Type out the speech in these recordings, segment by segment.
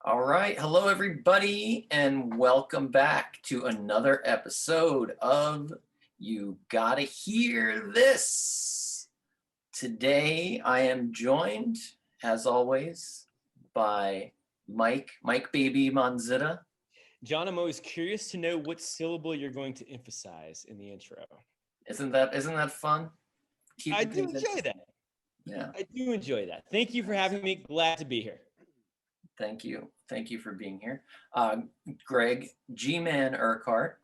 All right. Hello, everybody, and welcome back to another episode of You Gotta Hear This. Today, I am joined, as always, by Mike Baby Manzita. John, I'm always curious to know what syllable you're going to emphasize in the intro. Isn't that fun? I do enjoy that. Yeah. I do enjoy that. Thank you for having me. Glad to be here. Thank you. Thank you for being here. Greg G-Man Urquhart.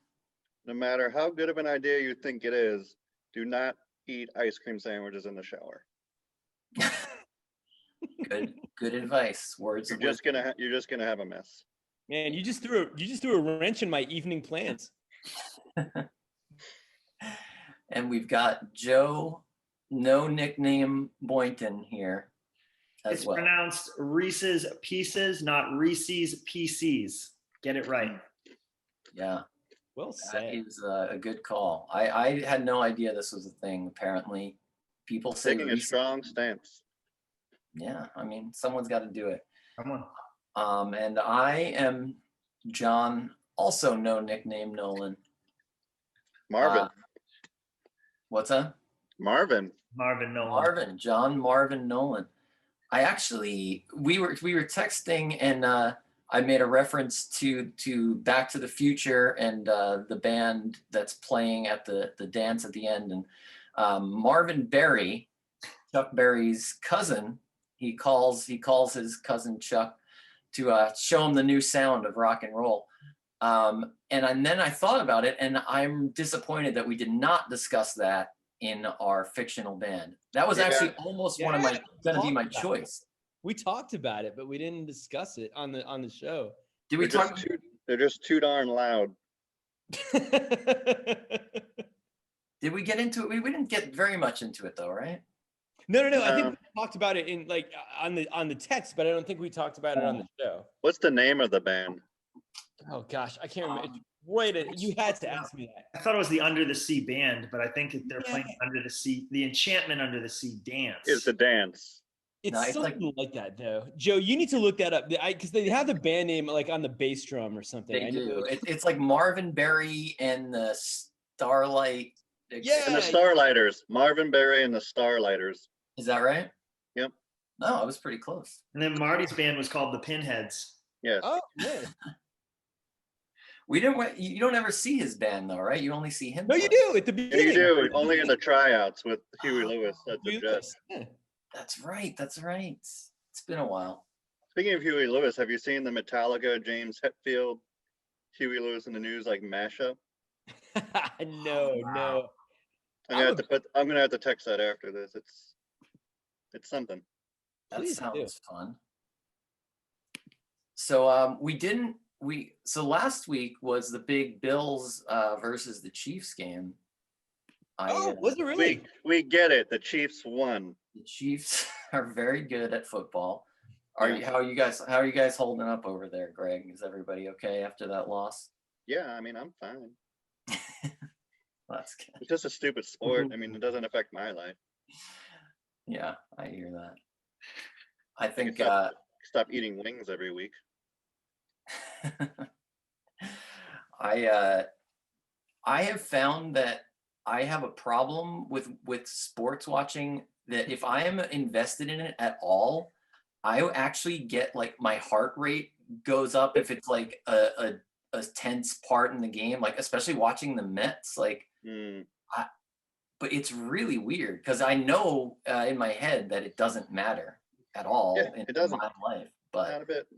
No matter how good of an idea you think it is, do not eat ice cream sandwiches in the shower. Good advice. Words You're of just wisdom. gonna have a mess. Man, you just threw a wrench in my evening plans. And we've got Joe, no nickname Boynton here as It's well. pronounced Reese's Pieces, not Reese's PCs. Get it right. Yeah, Well that said. is a good call. I had no idea this was a thing. Apparently, people say Taking a Reese. strong stance. Yeah, I mean, someone's got to do it. Come on. And I am John, also no nickname Nolan. Marvin. What's that? Marvin. Marvin. John Marvin Nolan. I actually we were texting and I made a reference to Back to the Future and the band that's playing at the dance at the end, and Marvin Berry, Chuck Berry's cousin, he calls his cousin Chuck to show him the new sound of rock and roll. And then I thought about it, and I'm disappointed that we did not discuss that in our fictional band. That was actually almost one of my gonna be my choice. We talked about it, but we didn't discuss it on the show. Did we talk? They're just too darn loud. Did we get into it? We didn't get very much into it though, right? No. I think we talked about it in on the text, but I don't think we talked about it on the show. What's the name of the band? Oh gosh, I can't remember. Wait, you had to ask me that. I thought it was the Under the Sea Band, but I think they're playing Under the Sea, the Enchantment Under the Sea dance. Is the dance. It's something like that, though. Joe, you need to look that up because they have the band name like on the bass drum or something. They do. It's like Marvin Berry and the Starlight. Yeah. And the Starlighters. Marvin Berry and the Starlighters. Is that right? Yep. No, I was pretty close. And then Marty's band was called the Pinheads. Yes. Oh, yeah. You don't ever see his band though, right? You only see him. No, you do at the beginning. You do. Only in the tryouts with Huey Lewis at the Jets. Yeah. That's right. It's been a while. Speaking of Huey Lewis, have you seen the Metallica James Hetfield Huey Lewis in the News like mashup? No. I'm gonna have to text that after this. It's something. That sounds fun. So so last week was the big Bills versus the Chiefs game. Was it really? We get it. The Chiefs won. The Chiefs are very good at football. How are you guys holding up over there, Greg? Is everybody okay after that loss? Yeah, I mean, I'm fine. That's good. It's just a stupid sport. I mean, it doesn't affect my life. Yeah, I hear that. I think stop eating wings every week. I have found that I have a problem with sports watching, that if I am invested in it at all, I actually get like my heart rate goes up if it's like a tense part in the game, like especially watching the Mets, like but it's really weird because I know in my head that it doesn't matter at all in my life, but not a bit.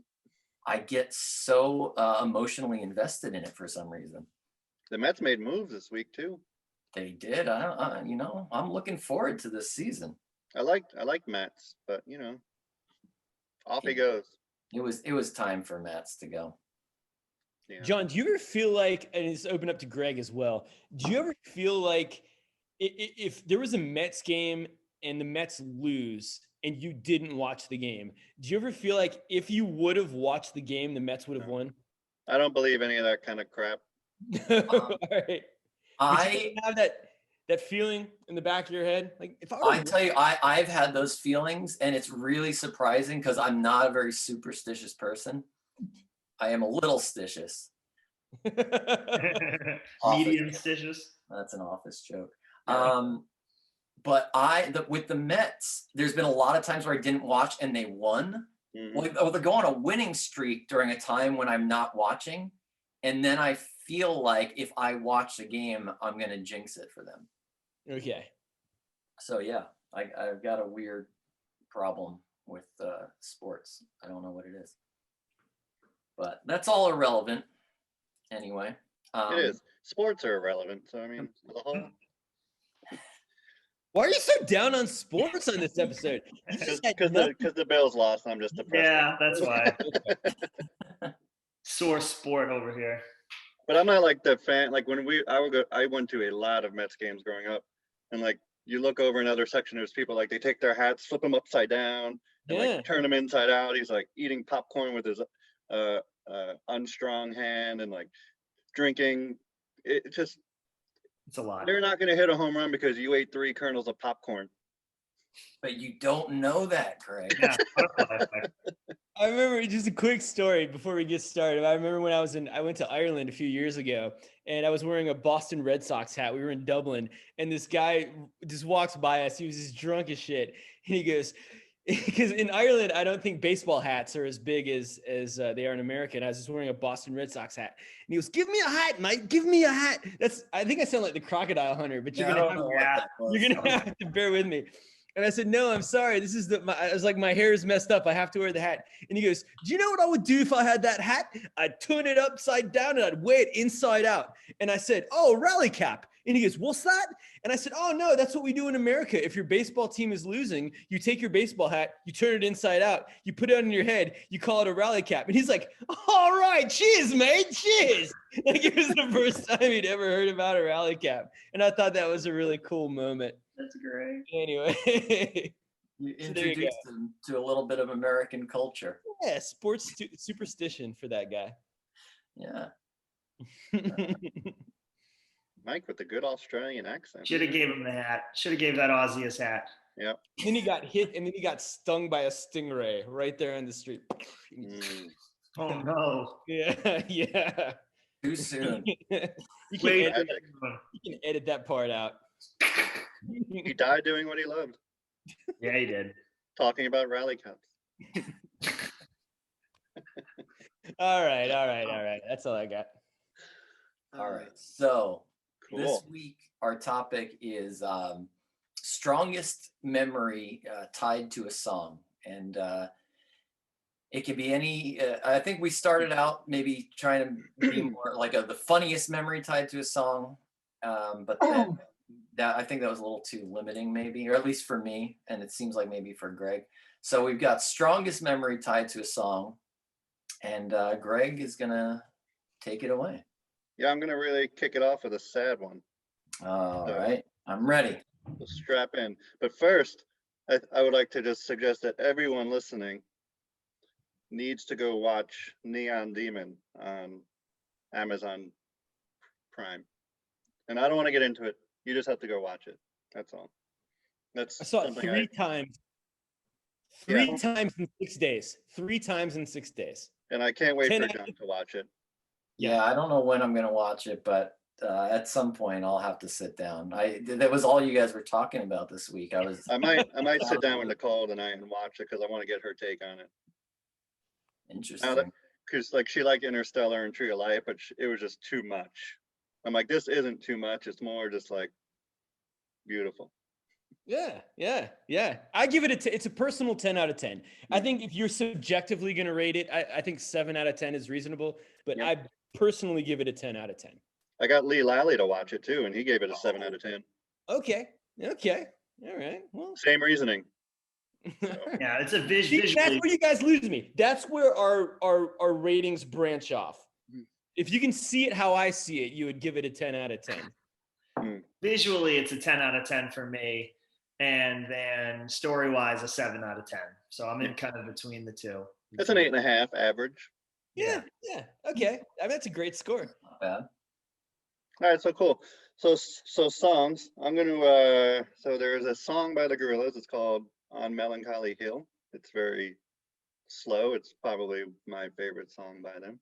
I get so emotionally invested in it for some reason. The Mets made moves this week too. They did. I'm looking forward to this season. I like Mets, but off he goes. It was time for Mets to go. Yeah. John, do you ever feel like, and it's open up to Greg as well, do you ever feel like if there was a Mets game and the Mets lose and you didn't watch the game, do you ever feel like if you would have watched the game, the Mets would have won? I don't believe any of that kind of crap. All right. I have that feeling in the back of your head. Like if I tell you, I've had those feelings, and it's really surprising because I'm not a very superstitious person. I am a little stitious. Medium stitches. That's an office joke. Yeah. But with the Mets, there's been a lot of times where I didn't watch and they won. Like, they'll go on a winning streak during a time when I'm not watching. And then I feel like if I watch the game, I'm going to jinx it for them. Okay. So, yeah, I've got a weird problem with sports. I don't know what it is. But that's all irrelevant anyway. It is. Sports are irrelevant. So, I mean, the whole. Why are you so down on sports on this episode? Because the Bills lost, I'm just depressed. Yeah, that's why. Sore sport over here. But I'm not like the fan. Like when I went to a lot of Mets games growing up, and like you look over another section, there's people like they take their hats, flip them upside down, and like turn them inside out. He's like eating popcorn with his unstrung hand and like drinking. It's a lot. They're not going to hit a home run because you ate 3 kernels of popcorn. But you don't know that, Greg. Yeah. I remember just a quick story before we get started. I remember when I went to Ireland a few years ago and I was wearing a Boston Red Sox hat. We were in Dublin and this guy just walks by us. He was just drunk as shit. And he goes, because in Ireland, I don't think baseball hats are as big as they are in America. And I was just wearing a Boston Red Sox hat. And he goes, "Give me a hat, mate. Give me a hat." I think I sound like the crocodile hunter, but you're gonna have to bear with me. And I said, "No, I'm sorry. This is I was like, my hair is messed up. I have to wear the hat." And he goes, "Do you know what I would do if I had that hat? I'd turn it upside down and I'd wear it inside out." And I said, "Oh, rally cap." And he goes, "What's that?" And I said, "Oh, no, that's what we do in America. If your baseball team is losing, you take your baseball hat, you turn it inside out, you put it on your head, you call it a rally cap." And he's like, "All right, cheers, mate, cheers." Like it was the first time he'd ever heard about a rally cap. And I thought that was a really cool moment. That's great. Anyway. You introduced him to a little bit of American culture. Yeah, sports superstition for that guy. Yeah. Mike with the good Australian accent. Should have gave him the hat. Should have gave that Aussie his hat. Yep. Then he got hit and then he got stung by a stingray right there on the street. Oh no. Yeah, yeah. Too soon. You can edit that part out. He died doing what he loved. Yeah, he did. Talking about rally caps. All right. That's all I got. All right. So Cool. This week, our topic is strongest memory tied to a song. And it can be any, I think we started out maybe trying to be more like the funniest memory tied to a song. But then I think that was a little too limiting maybe, or at least for me. And it seems like maybe for Greg. So we've got strongest memory tied to a song. And Greg is going to take it away. Yeah, I'm going to really kick it off with a sad one. All right. I'm ready. So strap in. But first, I would like to just suggest that everyone listening needs to go watch Neon Demon on Amazon Prime. And I don't want to get into it. You just have to go watch it. That's all. That's I saw it three times. Three times in 6 days. 3 times in 6 days. And I can't wait for John to watch it. Yeah, I don't know when I'm going to watch it, but at some point I'll have to sit down. That was all you guys were talking about this week. I might sit down with Nicole tonight and watch it because I want to get her take on it. Interesting. Because like she liked Interstellar and Tree of Life, but it was just too much. I'm like, this isn't too much. It's more just like beautiful. Yeah. I give it it's a personal 10 out of 10. I think if you're subjectively going to rate it, I think 7 out of 10 is reasonable, but I personally give it a 10 out of 10. I got Lee Lally to watch it too, and he gave it a 7 out of 10. Okay. All right. Well, same reasoning. So. Yeah, it's a visually. That's where you guys lose me. That's where our ratings branch off. If you can see it how I see it, you would give it a 10 out of 10. Visually, it's a 10 out of 10 for me. And then story-wise, a 7 out of 10. So I'm in kind of between the two. It's an 8.5 average. Yeah. Okay. I mean, that's a great score. Not bad. All right, so cool. So songs. I'm gonna. So there's a song by the Gorillaz. It's called "On Melancholy Hill." It's very Slow. It's probably my favorite song by them.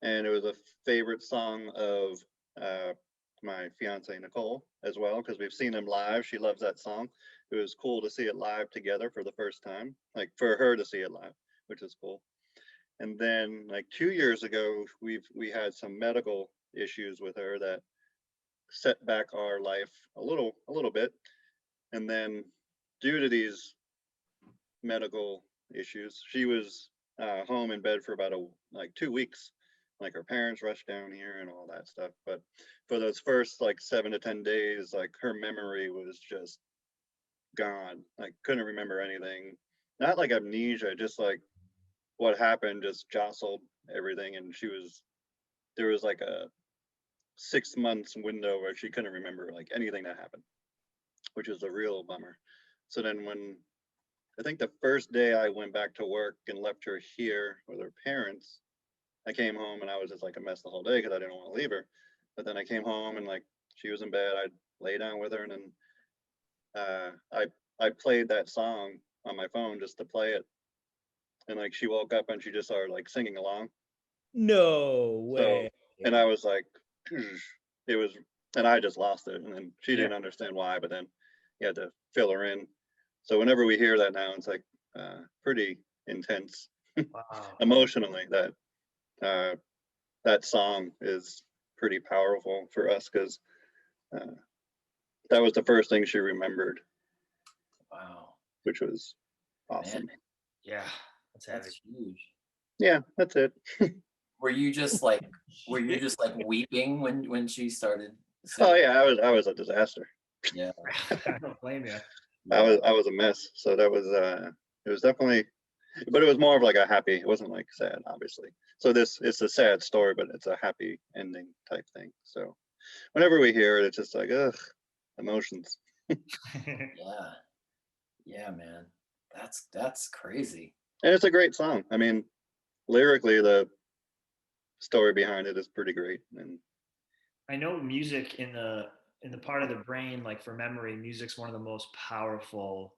And it was a favorite song of my fiance Nicole as well, because we've seen them live. She loves that song. It was cool to see it live together for the first time, like for her to see it live, which is cool. And then like 2 years ago, we had some medical issues with her that set back our life a little bit. And then due to these medical issues, she was home in bed for about like 2 weeks. Like her parents rushed down here and all that stuff. But for those first like 7 to 10 days, like her memory was just gone. Like couldn't remember anything. Not like amnesia, just like what happened just jostled everything. And there was like a 6 months window where she couldn't remember like anything that happened, which is a real bummer. So then when I think the first day I went back to work and left her here with her parents, I came home and I was just like a mess the whole day because I didn't want to leave her. But then I came home and like she was in bed, I'd lay down with her, and then I played that song on my phone just to play it. And like she woke up and she just started like singing along. No way. So, and I was like, it was, and I just lost it. And then she didn't understand why, but then you had to fill her in. So whenever we hear that now, it's like pretty intense emotionally. That song is pretty powerful for us because that was the first thing she remembered. Wow. Which was awesome. Man. Yeah, that's huge. Yeah, that's it. Were you just like weeping when she started singing? Oh yeah, I was a disaster. Yeah. I don't blame you. I was a mess. So that was it was definitely, but it was more of like a happy, it wasn't like sad, obviously. So it's a sad story, but it's a happy ending type thing. So whenever we hear it, it's just like, ugh, emotions. Yeah, man. That's crazy. And it's a great song. I mean, lyrically, the story behind it is pretty great. And I know music in the part of the brain, like for memory, music's one of the most powerful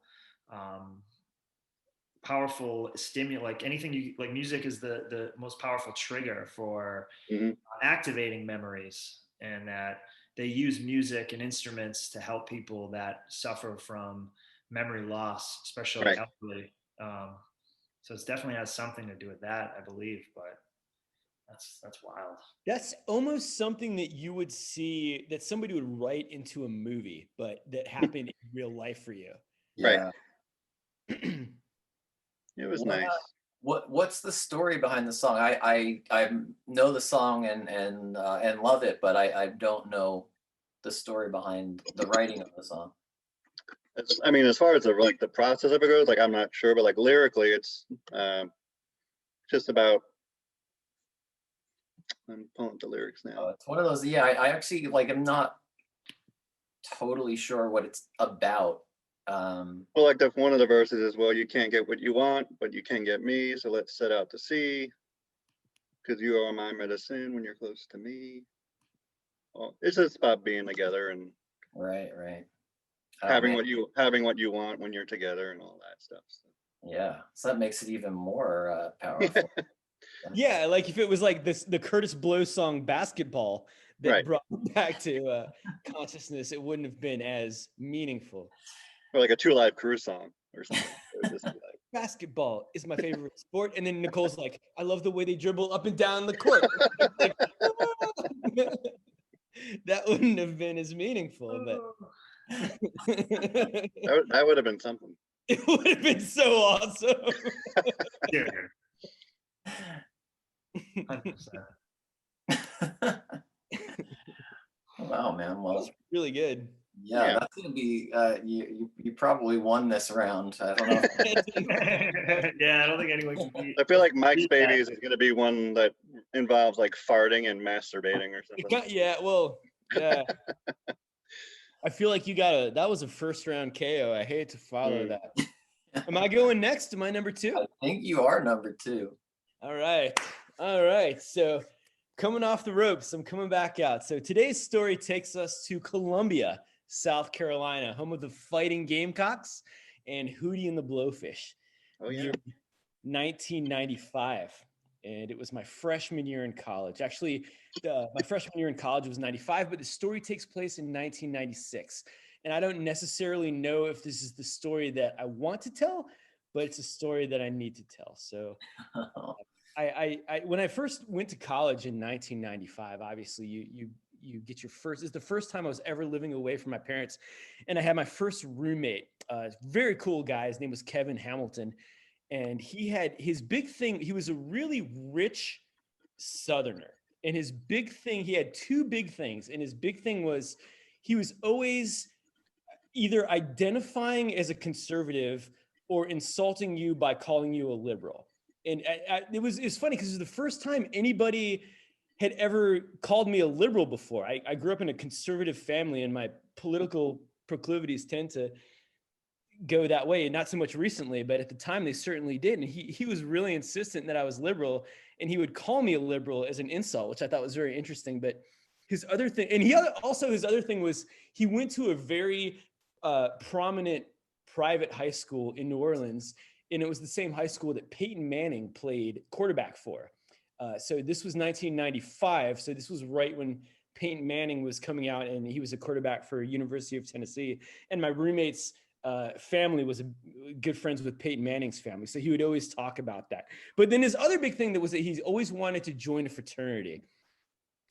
stimulus. Like anything you like, music is the most powerful trigger for activating memories, and that they use music and instruments to help people that suffer from memory loss, especially elderly. So it definitely has something to do with that, I believe. But that's wild. That's almost something that you would see that somebody would write into a movie, but that happened in real life for you. Yeah. It was nice. What's the story behind the song? I know the song and love it, but I don't know the story behind the writing of the song. I mean, as far as the process of it goes, like I'm not sure, but like lyrically, it's just about. I'm pulling up the lyrics now. It's one of those. Yeah, I actually I'm not totally sure what it's about. Well, like one of the verses is, well, you can't get what you want, but you can get me. So let's set out to sea, because you are my medicine when you're close to me. Well, it's just about being together and right. Having what you want when you're together and all that stuff. So. Yeah, so that makes it even more powerful. Yeah, like if it was like the Curtis Blow song "Basketball" that brought back to consciousness, it wouldn't have been as meaningful. Or like a 2 Live Crew song or something. Basketball is my favorite sport, and then Nicole's like, "I love the way they dribble up and down the court." Like, that wouldn't have been as meaningful, but that would have been something. It would have been so awesome. Wow, man. Well, that's really good. Yeah, that's gonna be. You probably won this round. I don't know. Yeah, I don't think anyone can beat. I feel like Mike's Babies is gonna be one that involves like farting and masturbating or something. Yeah, well, yeah. I feel like that was a first round KO. I hate to follow that. Am I going next? Am I number 2? I think you are number 2. All right. So coming off the ropes, I'm coming back out. So today's story takes us to Columbia, South Carolina, home of the Fighting Gamecocks and Hootie and the Blowfish. Oh yeah. 1995. And it was my freshman year in college. Actually, my freshman year in college was 95, but the story takes place in 1996. And I don't necessarily know if this is the story that I want to tell, but it's a story that I need to tell. So when I first went to college in 1995, obviously you get your first, it's the first time I was ever living away from my parents. And I had my first roommate, very cool guy. His name was Kevin Hamilton. And he had his big thing. He was a really rich Southerner. And his big thing, he had two big things. And his big thing was he was always either identifying as a conservative or insulting you by calling you a liberal. And it's funny because it was the first time anybody had ever called me a liberal before. I grew up in a conservative family, and my political proclivities tend to go that way, and not so much recently, but at the time they certainly did. And he was really insistent that I was liberal, and he would call me a liberal as an insult, which I thought was very interesting. But his other thing, and his other thing was he went to a very prominent private high school in New Orleans, and it was the same high school that Peyton Manning played quarterback for. So this was 1995. So this was right when Peyton Manning was coming out, and he was a quarterback for University of Tennessee. And my roommate's family was good friends with Peyton Manning's family. So he would always talk about that. But then his other big thing was that he's always wanted to join a fraternity.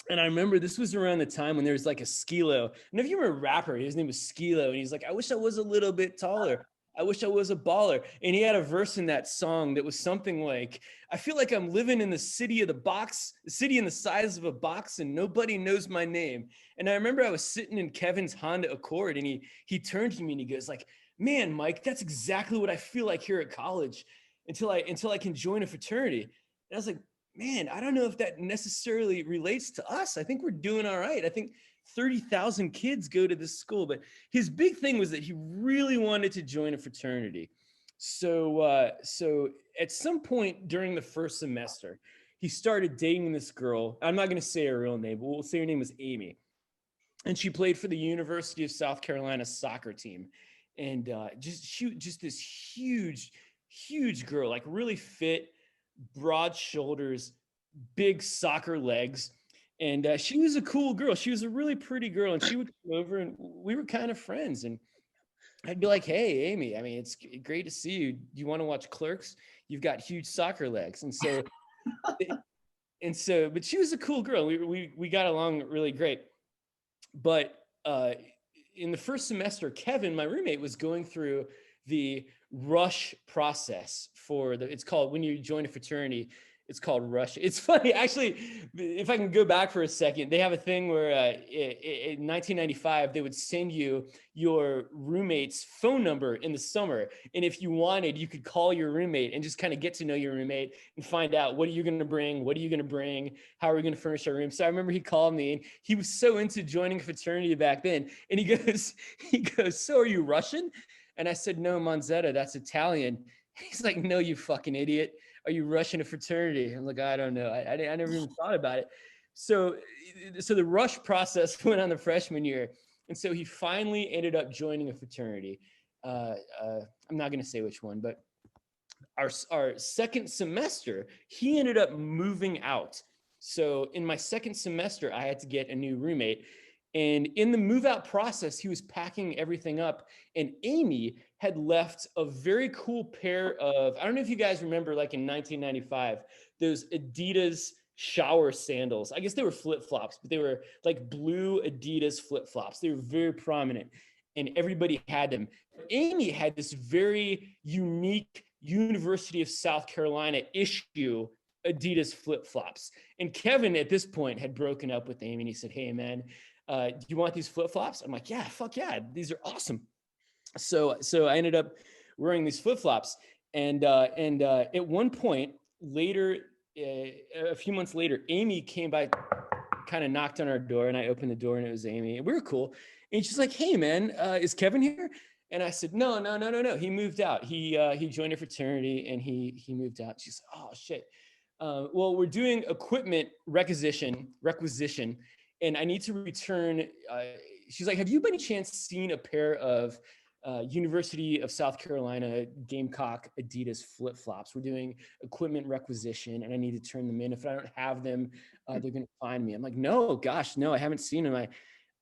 And I remember this was around the time when there was like a Skilo. And if you were a rapper, his name was Skilo. And he's like, I wish I was a little bit taller. I wish I was a baller. And he had a verse in that song that was something like, I feel like I'm living in the city of the box, the city in the size of a box, and nobody knows my name. And I remember I was sitting in Kevin's Honda Accord, and he turned to me and he goes like, man, Mike, that's exactly what I feel like here at college until I can join a fraternity. And I was like, man, I don't know if that necessarily relates to us. I think we're doing all right. I think 30,000 kids go to this school, but his big thing was that he really wanted to join a fraternity. So at some point during the first semester, he started dating this girl. I'm not going to say her real name, but we'll say her name was Amy. And she played for the University of South Carolina soccer team. And just this huge girl, like really fit, broad shoulders, big soccer legs. And she was a cool girl. She was a really pretty girl. And she would come over, and we were kind of friends. And I'd be like, hey, Amy, I mean, it's great to see you. Do you want to watch Clerks? You've got huge soccer legs. And so, but she was a cool girl. We got along really great. But in the first semester, Kevin, my roommate, was going through the rush process it's called, when you join a fraternity, it's called rush. It's funny, actually, if I can go back for a second, they have a thing where in 1995, they would send you your roommate's phone number in the summer. And if you wanted, you could call your roommate and just kind of get to know your roommate and find out, what are you going to bring? What are you going to bring? How are we going to furnish our room? So I remember he called me, and he was so into joining a fraternity back then. And he goes, so are you Russian? And I said, no, Monzetta, that's Italian. He's like, no, you fucking idiot. Are you rushing a fraternity? I'm like, I don't know. I never even thought about it. So the rush process went on the freshman year. And so he finally ended up joining a fraternity. I'm not going to say which one, but our second semester, he ended up moving out. So in my second semester, I had to get a new roommate. And in the move out process, he was packing everything up. And Amy had left a very cool pair of, I don't know if you guys remember, like in 1995, those Adidas shower sandals. I guess they were flip-flops, but they were like blue Adidas flip-flops. They were very prominent, and everybody had them. Amy had this very unique University of South Carolina issue Adidas flip-flops. And Kevin at this point had broken up with Amy, and he said, hey man, do you want these flip-flops? I'm like, yeah, fuck yeah, these are awesome. So I ended up wearing these flip-flops, and at one point later, a few months later, Amy came by, kind of knocked on our door, and I opened the door, and it was Amy, and we were cool. And she's like, hey man, is Kevin here? And I said, no. He moved out. He joined a fraternity, and he moved out. She's like, oh shit. Well, we're doing equipment requisition, and I need to return. She's like, have you by any chance seen a pair of University of South Carolina Gamecock Adidas flip-flops. We're doing equipment requisition and I need to turn them in. If I don't have them, they're going to find me. I'm like, no, gosh, no, I haven't seen them.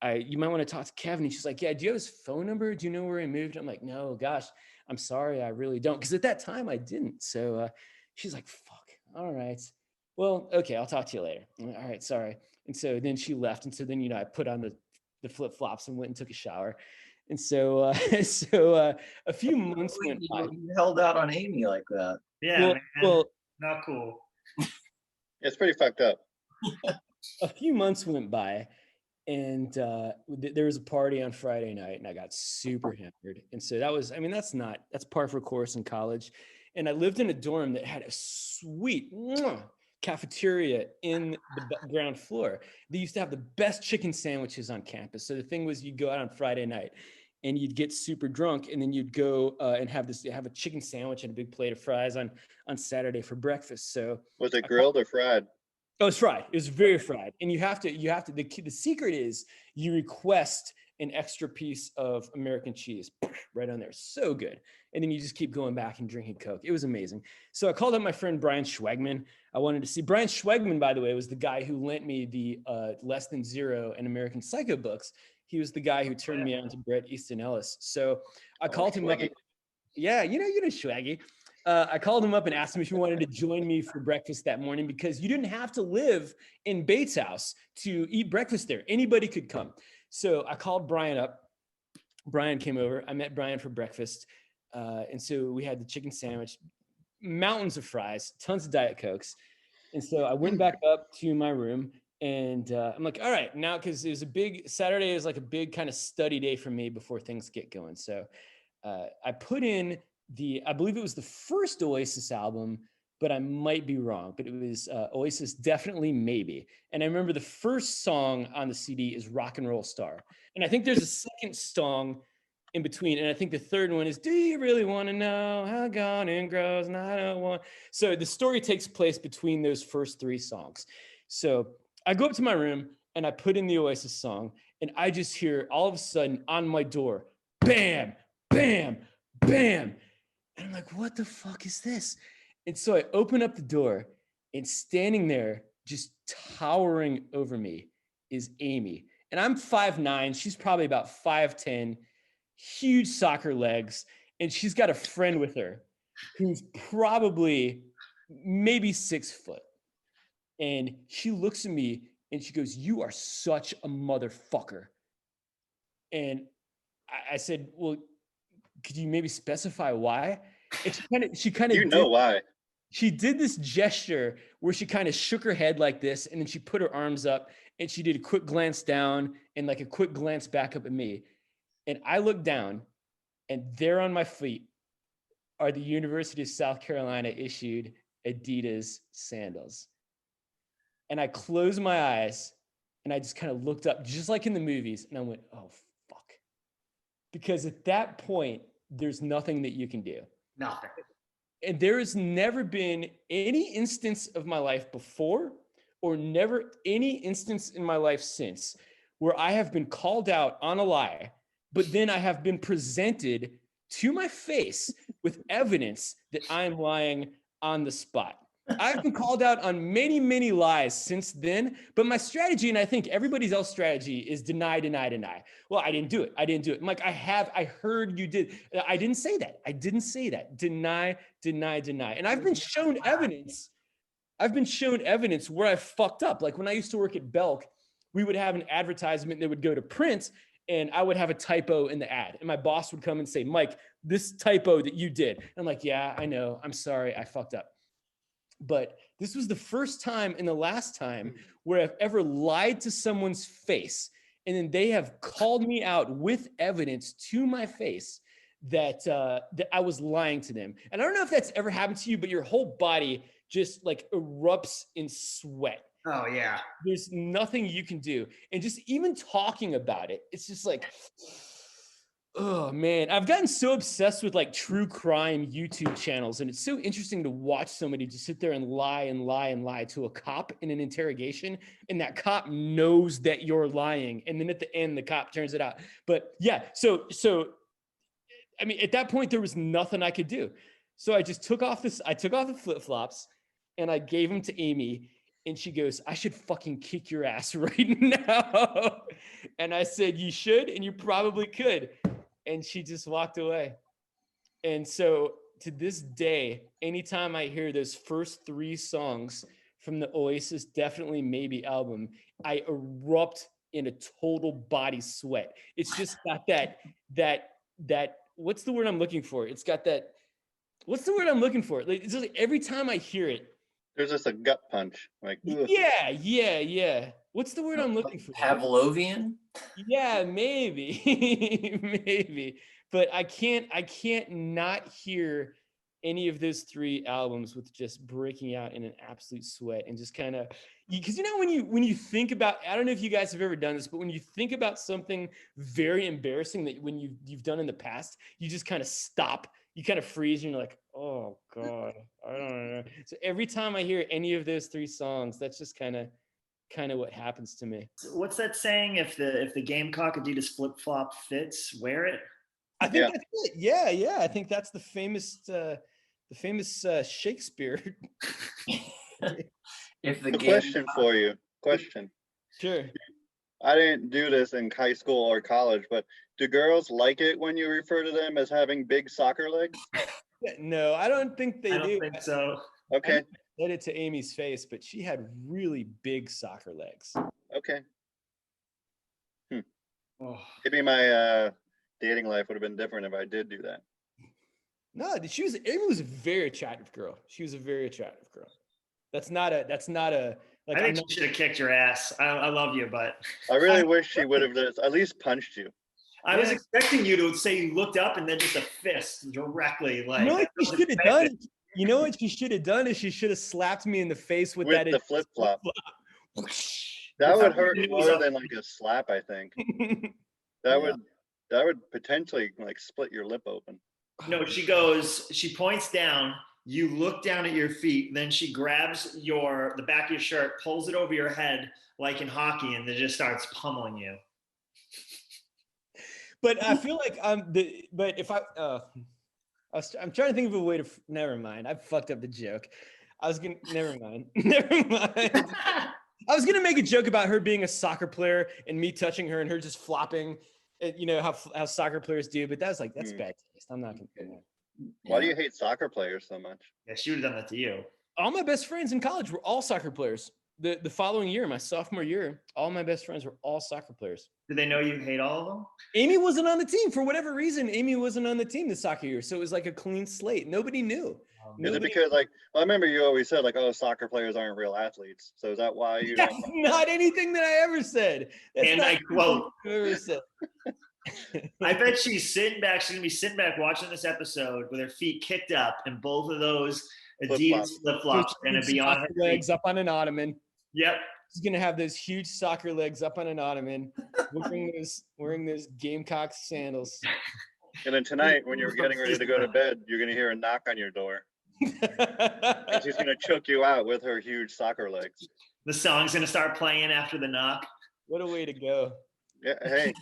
You might want to talk to Kevin. And she's like, yeah, do you have his phone number? Do you know where he moved? I'm like, no, gosh, I'm sorry. I really don't. Because at that time I didn't. So she's like, fuck, all right. Well, okay, I'll talk to you later. Like, all right, sorry. And so then she left. And so then, I put on the flip-flops and went and took a shower. And so, a few months went by. You held out on Amy like that. Yeah, well, not cool. It's pretty fucked up. A few months went by, and there was a party on Friday night, and I got super hammered. And so that's par for course in college. And I lived in a dorm that had a sweet cafeteria in the ground floor. They used to have the best chicken sandwiches on campus. So the thing was, you'd go out on Friday night and you'd get super drunk, and then you'd go and have a chicken sandwich and a big plate of fries on Saturday for breakfast. So was it grilled or fried? Oh, it's fried. It was very fried. And you have to, the secret is you request an extra piece of American cheese right on there. So good. And then you just keep going back and drinking Coke. It was amazing. So I called up my friend Brian Schwegman. I wanted to see Brian Schwegman, by the way, was the guy who lent me the Less Than Zero and American Psycho books. He was the guy who turned me on to Bret Easton Ellis. So I called him up. Yeah, you know Schwaggy. I called him up and asked him if he wanted to join me for breakfast that morning, because you didn't have to live in Bates' house to eat breakfast there. Anybody could come. So I called Brian up. Brian came over. I met Brian for breakfast. And so we had the chicken sandwich, mountains of fries, tons of Diet Cokes. And so I went back up to my room, and I'm like, all right, now, because it was Saturday is like a big kind of study day for me before things get going. So I put in I believe it was the first Oasis album, but I might be wrong, but it was Oasis Definitely Maybe. And I remember the first song on the CD is Rock and Roll Star. And I think there's a second song in between. And I think the third one is, do you really want to know how garden grows? And I don't want. So the story takes place between those first three songs. So I go up to my room and I put in the Oasis song, and I just hear all of a sudden on my door, bam, bam, bam. And I'm like, what the fuck is this? And so I open up the door, and standing there, just towering over me, is Amy. And I'm 5'9". She's probably about 5'10", huge soccer legs. And she's got a friend with her who's probably maybe 6 foot. And she looks at me and she goes, "You are such a motherfucker." And I said, well, could you maybe specify why? And she kind of why. She did this gesture where she kind of shook her head like this, and then she put her arms up, and she did a quick glance down and like a quick glance back up at me. And I looked down, and there on my feet are the University of South Carolina issued Adidas sandals. And I closed my eyes, and I just kind of looked up, just like in the movies, and I went, oh, fuck. Because at that point, there's nothing that you can do. Nothing. And there has never been any instance of my life before, or never any instance in my life since, where I have been called out on a lie, but then I have been presented to my face with evidence that I'm lying on the spot. I've been called out on many, many lies since then, but my strategy, and I think everybody else's strategy, is deny, deny, deny. Well, I didn't do it. I'm like, I heard you did. I didn't say that. Deny, deny, deny. And I've been shown evidence. Where I fucked up. Like when I used to work at Belk, we would have an advertisement that would go to print, and I would have a typo in the ad. And my boss would come and say, "Mike, this typo that you did." And I'm like, "Yeah, I know. I'm sorry. I fucked up." But this was the first time and the last time where I've ever lied to someone's face, and then they have called me out with evidence to my face that I was lying to them. And I don't know if that's ever happened to you, but your whole body just like erupts in sweat. Oh yeah. There's nothing you can do. And just even talking about it, it's just like, oh man, I've gotten so obsessed with like true crime YouTube channels, and it's so interesting to watch somebody just sit there and lie and lie and lie to a cop in an interrogation, and that cop knows that you're lying, and then at the end the cop turns it out. But yeah, so I mean, at that point, there was nothing I could do. So I just took off the flip-flops and I gave them to Amy. And she goes, I should fucking kick your ass right now. And I said, you should, and you probably could. And she just walked away. And so to this day, anytime I hear those first 3 songs from the Oasis Definitely Maybe album, I erupt in a total body sweat. It's just got that, what's the word I'm looking for? It's got that, what's the word I'm looking for? Like, it's just like every time I hear it, there's just a gut punch. Like, ugh. yeah. What's the word I'm looking for? Pavlovian? Yeah, maybe, maybe. But I can't not hear any of those 3 albums with just breaking out in an absolute sweat and just kind of, because when you think about, I don't know if you guys have ever done this, but when you think about something very embarrassing that when you've done in the past, you just kind of stop, you kind of freeze, and you're like, oh God, I don't know. So every time I hear any of those 3 songs, that's just kind of what happens to me. What's that saying? If the Gamecock Adidas flip flop fits, wear it. I think that's it. Yeah. I think that's the famous Shakespeare. If the question for you. Question. Sure. I didn't do this in high school or college, but do girls like it when you refer to them as having big soccer legs? No, I don't think they do. I don't think so. Okay. I said it to Amy's face, but she had really big soccer legs. Okay. Oh. Maybe my dating life would have been different if I did do that. No, Amy was a very attractive girl. She was a very attractive girl. That's not a like, I think she should have kicked your ass. I love you, but I really wish she would have at least punched you. I was expecting you to say you looked up and then just a fist directly. Like, you know what she should have done? You know what she should have done is she should have slapped me in the face with that the flip flop. That would hurt more than like a slap, I think. That would potentially like split your lip open. No, she points down, you look down at your feet, then she grabs the back of your shirt, pulls it over your head like in hockey, and then just starts pummeling you. But I feel like I'm trying to think of a way to, never mind. I fucked up the joke. Never mind. I was going to make a joke about her being a soccer player and me touching her and her just flopping, you know, how soccer players do, but that's bad taste. I'm not going to do that. Why do you hate soccer players so much? Yeah, she would have done that to you. All my best friends in college were all soccer players. The following year, my sophomore year, all my best friends were all soccer players. Did they know you hate all of them? Amy wasn't on the team. For whatever reason, Amy wasn't on the team this soccer year. So it was like a clean slate. Nobody knew. Is it because I remember you always said like, oh, soccer players aren't real athletes. So is that why you don't? That's not anything that I ever said. That's and I quote. I ever said. I bet she's going to be sitting back watching this episode with her feet kicked up and both of those Adidas flip-flops are going to be on her legs up on an ottoman. Yep. She's going to have those huge soccer legs up on an ottoman, wearing those Gamecock sandals. And then tonight, when you're getting ready to go to bed, you're going to hear a knock on your door. And she's going to choke you out with her huge soccer legs. The song's going to start playing after the knock. What a way to go. Yeah, hey,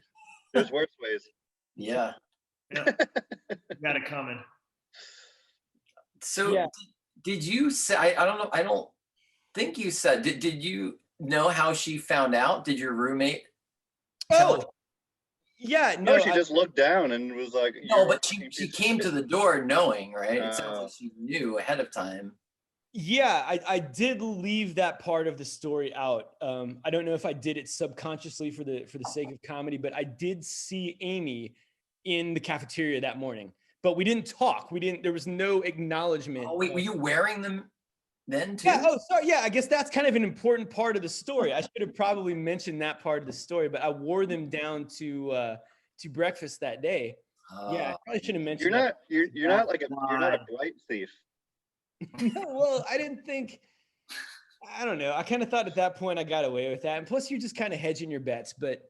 there's worse ways. Yeah. Got it coming. So did you say, I don't know, I don't think you said, did you know how she found out? Did your roommate tell her? Yeah, no, she just looked down and was like, no, but she came to the door knowing, right? It sounds like she knew ahead of time. Yeah, I did leave that part of the story out. I don't know if I did it subconsciously for the sake of comedy, but I did see Amy in the cafeteria that morning. But we didn't talk. There was no acknowledgement. Oh, wait, were you wearing them then too? Yeah, oh, sorry. Yeah, I guess that's kind of an important part of the story. I should have probably mentioned that part of the story, but I wore them down to breakfast that day. Yeah, I probably should have mentioned that. You're not a bright thief. No, well, I didn't think, I don't know. I kind of thought at that point I got away with that. And plus you're just kind of hedging your bets, but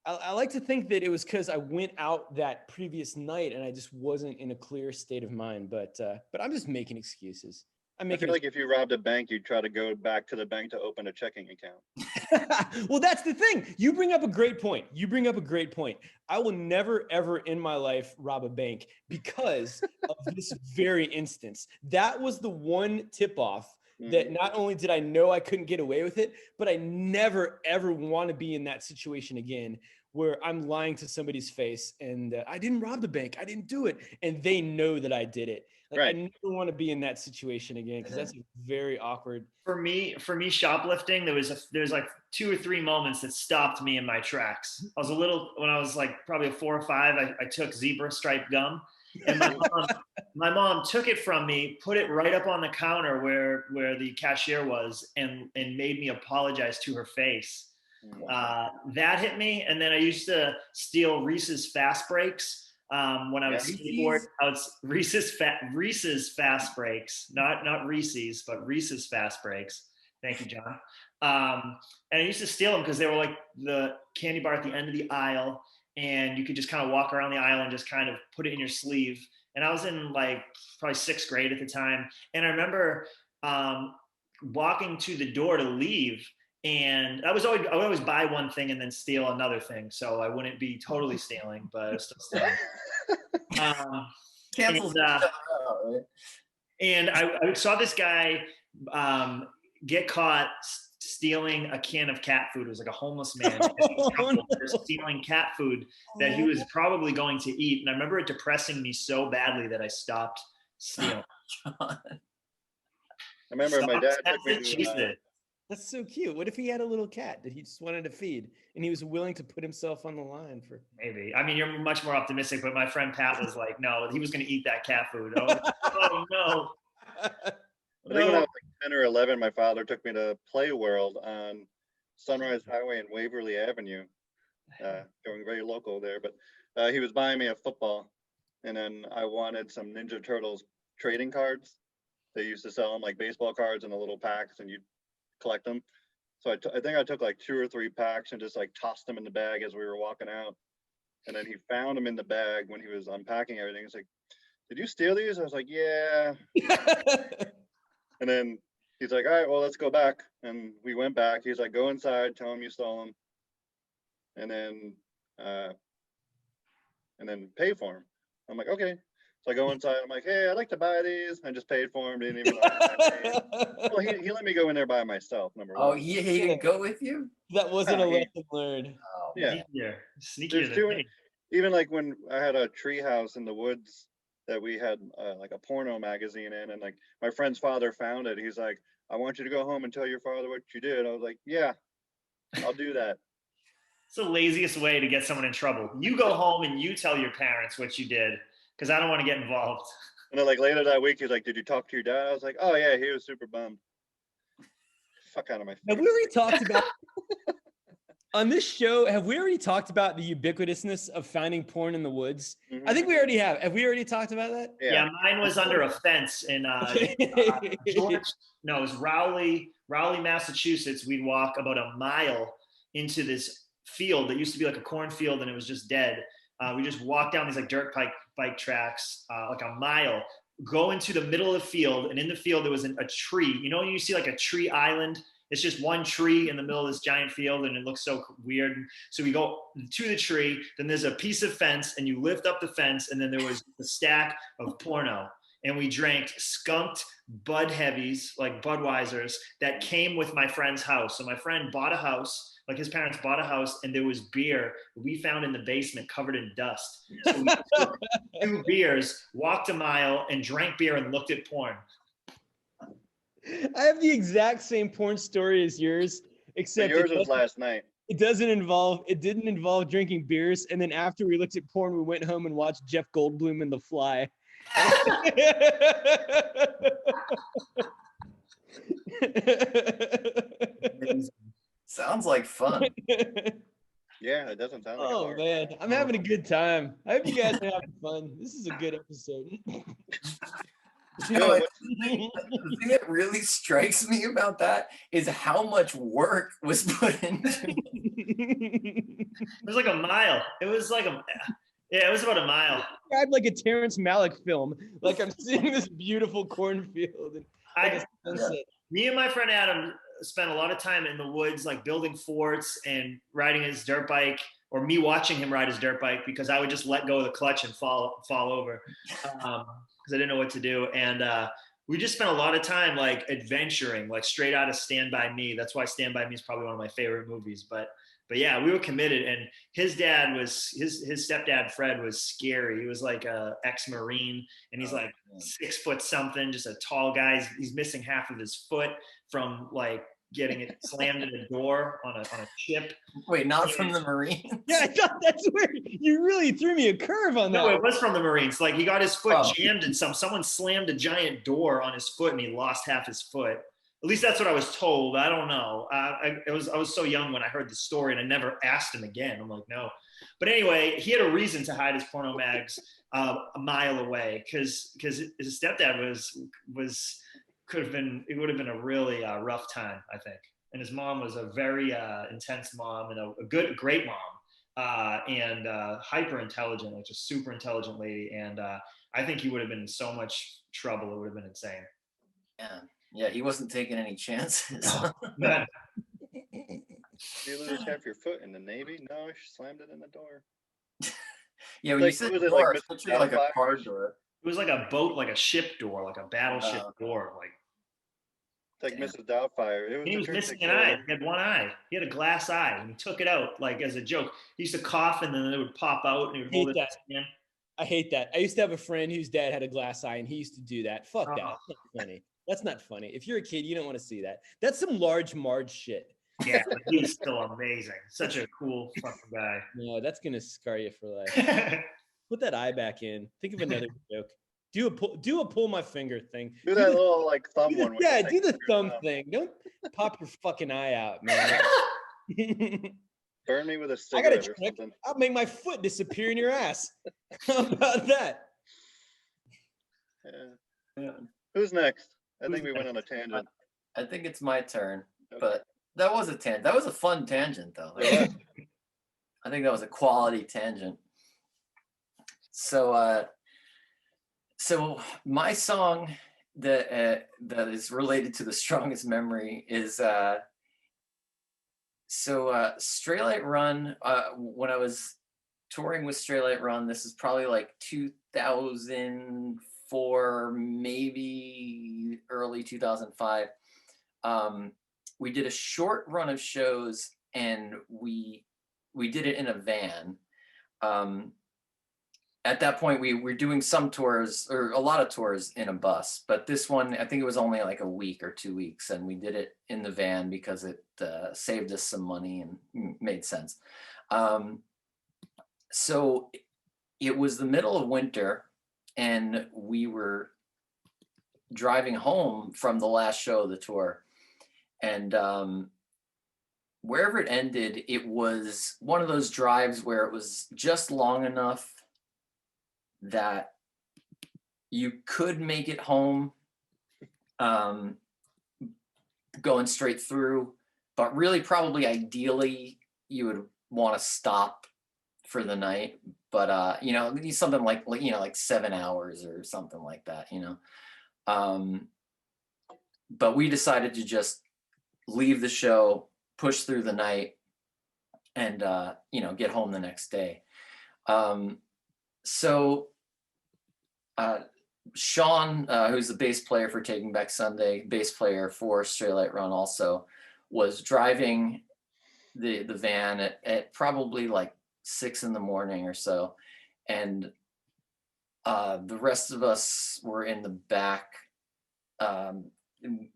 I like to think that it was because I went out that previous night and I just wasn't in a clear state of mind, but I'm just making excuses. I feel like if you robbed a bank, you'd try to go back to the bank to open a checking account. Well, that's the thing. You bring up a great point. I will never, ever in my life rob a bank because of this very instance. That was the one tip-off that not only did I know I couldn't get away with it, but I never, ever want to be in that situation again where I'm lying to somebody's face and I didn't rob the bank. I didn't do it. And they know that I did it. Like, right. I never want to be in that situation again because that's very awkward. For me, shoplifting, there's like 2 or 3 moments that stopped me in my tracks. When I was like probably 4 or 5, I took zebra stripe gum, and my mom took it from me, put it right up on the counter where the cashier was, and made me apologize to her face. That hit me. And then I used to steal Reese's Fast Breaks. When I would skateboard, Reese's Fast Breaks, not Reese's, but Reese's Fast Breaks. Thank you, John. And I used to steal them because they were like the candy bar at the end of the aisle, and you could just kind of walk around the aisle and just kind of put it in your sleeve. And I was in like probably 6th grade at the time, and I remember walking to the door to leave. And I would always buy one thing and then steal another thing, so I wouldn't be totally stealing, but I was still stealing. And I saw this guy get caught stealing a can of cat food. It was like a homeless man stealing cat food that he was probably going to eat. And I remember it depressing me so badly that I stopped stealing. I remember my dad took me to. That's so cute. What if he had a little cat that he just wanted to feed and he was willing to put himself on the line for? Maybe. I mean, you're much more optimistic, but my friend Pat was like, no, he was going to eat that cat food. Oh no. I think when I was like 10 or 11, my father took me to Play World on Sunrise Highway and Waverly Avenue, going very local there. But he was buying me a football, and then I wanted some Ninja Turtles trading cards. They used to sell them like baseball cards in the little packs, and you'd collect them. So I think I took like 2 or 3 packs and just like tossed them in the bag as we were walking out. And then he found them in the bag when he was unpacking everything. He's like, "Did you steal these?" I was like, "Yeah." And then he's like, "All right, well, let's go back." And we went back. He's like, "Go inside, tell him you stole them, and then pay for them." I'm like, "Okay." So I go inside. I'm like, "Hey, I'd like to buy these." I just paid for them. Didn't even. Well, he let me go in there by myself. Number one. Oh, he didn't go with you? That wasn't a lesson learned. Oh, yeah. Sneakier. Even like when I had a tree house in the woods that we had like a porno magazine in, and like my friend's father found it. He's like, "I want you to go home and tell your father what you did." I was like, "Yeah, I'll do that." It's the laziest way to get someone in trouble. You go home and you tell your parents what you did, because I don't want to get involved. And then like later that week, he's like, "Did you talk to your dad?" I was like, "Oh yeah, he was super bummed." Fuck out of my face. Have we already talked about on this show? Have we already talked about the ubiquitousness of finding porn in the woods? Mm-hmm. I think we already have. Have we already talked about that? Yeah, mine was under a fence in George. No, it was Rowley, Massachusetts. We'd walk about a mile into this field that used to be like a cornfield, and it was just dead. We just walked down these like dirt bike tracks, like a mile, go into the middle of the field, and in the field there was a tree. You know, when you see like a tree island, it's just one tree in the middle of this giant field, and it looks so weird. So we go to the tree, then there's a piece of fence, and you lift up the fence, and then there was a stack of porno. And we drank skunked Bud Heavies, like Budweisers, that came with my friend's house. So my friend bought a house, like his parents bought a house, and there was beer we found in the basement covered in dust. So we took 2 beers, walked a mile, and drank beer and looked at porn. I have the exact same porn story as yours, except yours was last night. It didn't involve drinking beers. And then after we looked at porn, we went home and watched Jeff Goldblum in The Fly. Sounds like fun. Yeah, it doesn't sound like oh man, I'm having a good time. I hope you guys are having fun. This is a good episode. You know, the thing that really strikes me about that is how much work was put into it. It was like a mile. It was about a mile. Described like a Terrence Malick film. Like I'm seeing this beautiful cornfield. Me and my friend Adam spent a lot of time in the woods, like building forts and riding his dirt bike, or me watching him ride his dirt bike, because I would just let go of the clutch and fall over because I didn't know what to do. And we just spent a lot of time like adventuring, like straight out of Stand By Me. That's why Stand By Me is probably one of my favorite movies. But yeah, we were committed. And his dad was his stepdad Fred was scary. He was like a ex-Marine, and he's like 6 foot something, just a tall guy. He's missing half of his foot from like getting it slammed in a door on a ship. Wait, not from the Marines? Yeah, I thought that's where you really threw me a curve on that. No, it was from the Marines. Like he got his foot jammed in someone slammed a giant door on his foot and he lost half his foot. At least that's what I was told. I don't know. I was so young when I heard the story, and I never asked him again. I'm like, no. But anyway, he had a reason to hide his porno mags a mile away, because his stepdad it would have been a really rough time, I think. And his mom was a very intense mom and a great mom, and hyper intelligent, like just super intelligent lady. And I think he would have been in so much trouble. It would have been insane. Yeah, he wasn't taking any chances. No. You lose half your foot in the Navy? No, she slammed it in the door. Yeah, when you said door, it's picture like a car door. It was like a boat, like a ship door, like a battleship door. Like it's like Mrs. Doubtfire. He was missing an eye. He had one eye. He had a glass eye, and he took it out like as a joke. He used to cough, and then it would pop out, and he would hold it. I hate that. I used to have a friend whose dad had a glass eye, and he used to do that. Fuck that. That's not funny. That's not funny. If you're a kid, you don't want to see that. That's some large Marge shit. Yeah, he's still amazing. Such a cool fucking guy. No, that's gonna scar you for life. Put that eye back in. Think of another joke. Do a pull my finger thing. Do that little like thumb one. Yeah, do the thumb thing. Don't pop your fucking eye out, man. Burn me with a cigarette or something. I'll make my foot disappear in your ass. How about that? Yeah. Who's next? I think we went on a tangent. I think it's my turn, but that was a tangent. That was a fun tangent, though. I think that was a quality tangent. So my song that is related to the strongest memory is Stray Light Run. When I was touring with Stray Light Run, this is probably like 2004, maybe early 2005. We did a short run of shows, and we did it in a van. At that point, we were doing some tours, or a lot of tours, in a bus. But this one, I think it was only like a week or 2 weeks, and we did it in the van because it saved us some money and made sense. So it was the middle of winter, and we were driving home from the last show of the tour. And wherever it ended, it was one of those drives where it was just long enough that you could make it home going straight through, but really probably ideally you would want to stop for the night. But something like 7 hours or something like that, but we decided to just leave the show, push through the night, and get home the next day. Sean, who's the bass player for Taking Back Sunday, bass player for Stray Light Run also, was driving the van at probably like 6 a.m. or so. And the rest of us were in the back.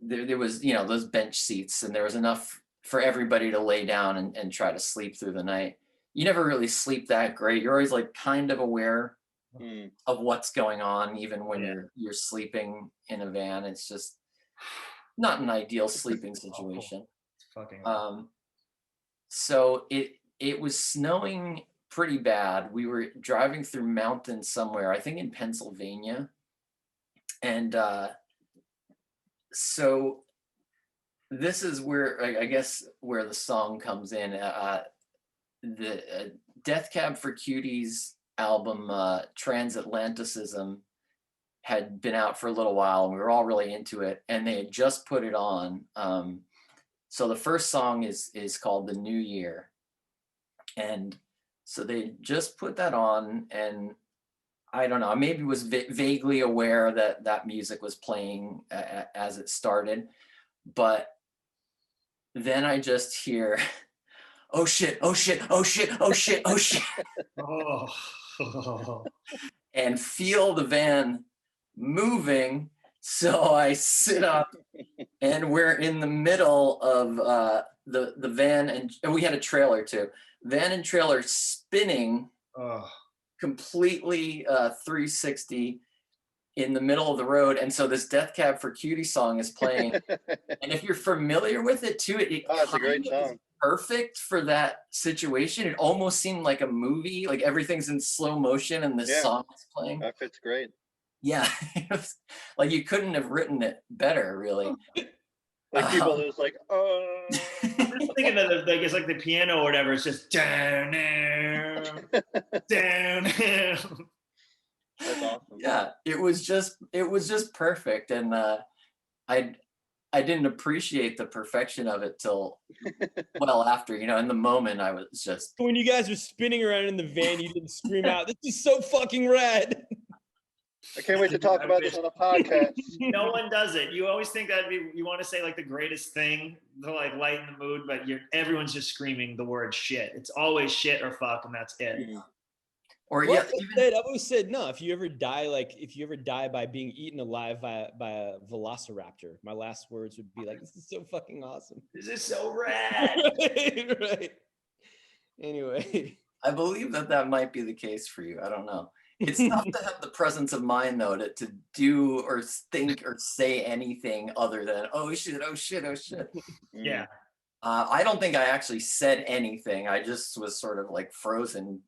There was, those bench seats, and there was enough for everybody to lay down and try to sleep through the night. You never really sleep that great. You're always like kind of aware of what's going on, even when you're sleeping in a van. It's just not an ideal sleeping situation. So it was snowing pretty bad. We were driving through mountains somewhere, I think in Pennsylvania. And so this is where I guess where the song comes in. The Death Cab for Cuties album, Transatlanticism, had been out for a little while, and we were all really into it, and they had just put it on. So the first song is called The New Year. And so they just put that on, and I don't know, I maybe was vaguely aware that that music was playing as it started, but then I just hear, oh shit, oh shit, oh shit, oh shit, oh shit. Oh. And feel the van moving. So I sit up, and we're in the middle of the van, and we had a trailer too. Van and trailer spinning completely 360 in the middle of the road. And so this Death Cab for Cutie song is playing. And if you're familiar with it too, it's a great song. Perfect for that situation. It almost seemed like a movie, like everything's in slow motion and this song is playing. That fits great. Yeah, like you couldn't have written it better, really. Like people just like, oh. I'm just thinking of it's like the piano or whatever. It's just down, down. That's awesome. Yeah, it was just perfect, and I didn't appreciate the perfection of it till well after, in the moment I was just. When you guys were spinning around in the van, you didn't scream out, "This is so fucking rad." I can't wait to talk about this on a podcast. No one does it. You always think you want to say like the greatest thing to like lighten the mood, but everyone's just screaming the word shit. It's always shit or fuck, and that's it. Or I've always said no. If you ever die by being eaten alive by a velociraptor, my last words would be like, "This is so fucking awesome. This is so rad." Right. Anyway, I believe that might be the case for you. I don't know. It's tough to have the presence of mind though to do or think or say anything other than oh shit, oh shit, oh shit. Yeah. I don't think I actually said anything. I just was sort of like frozen.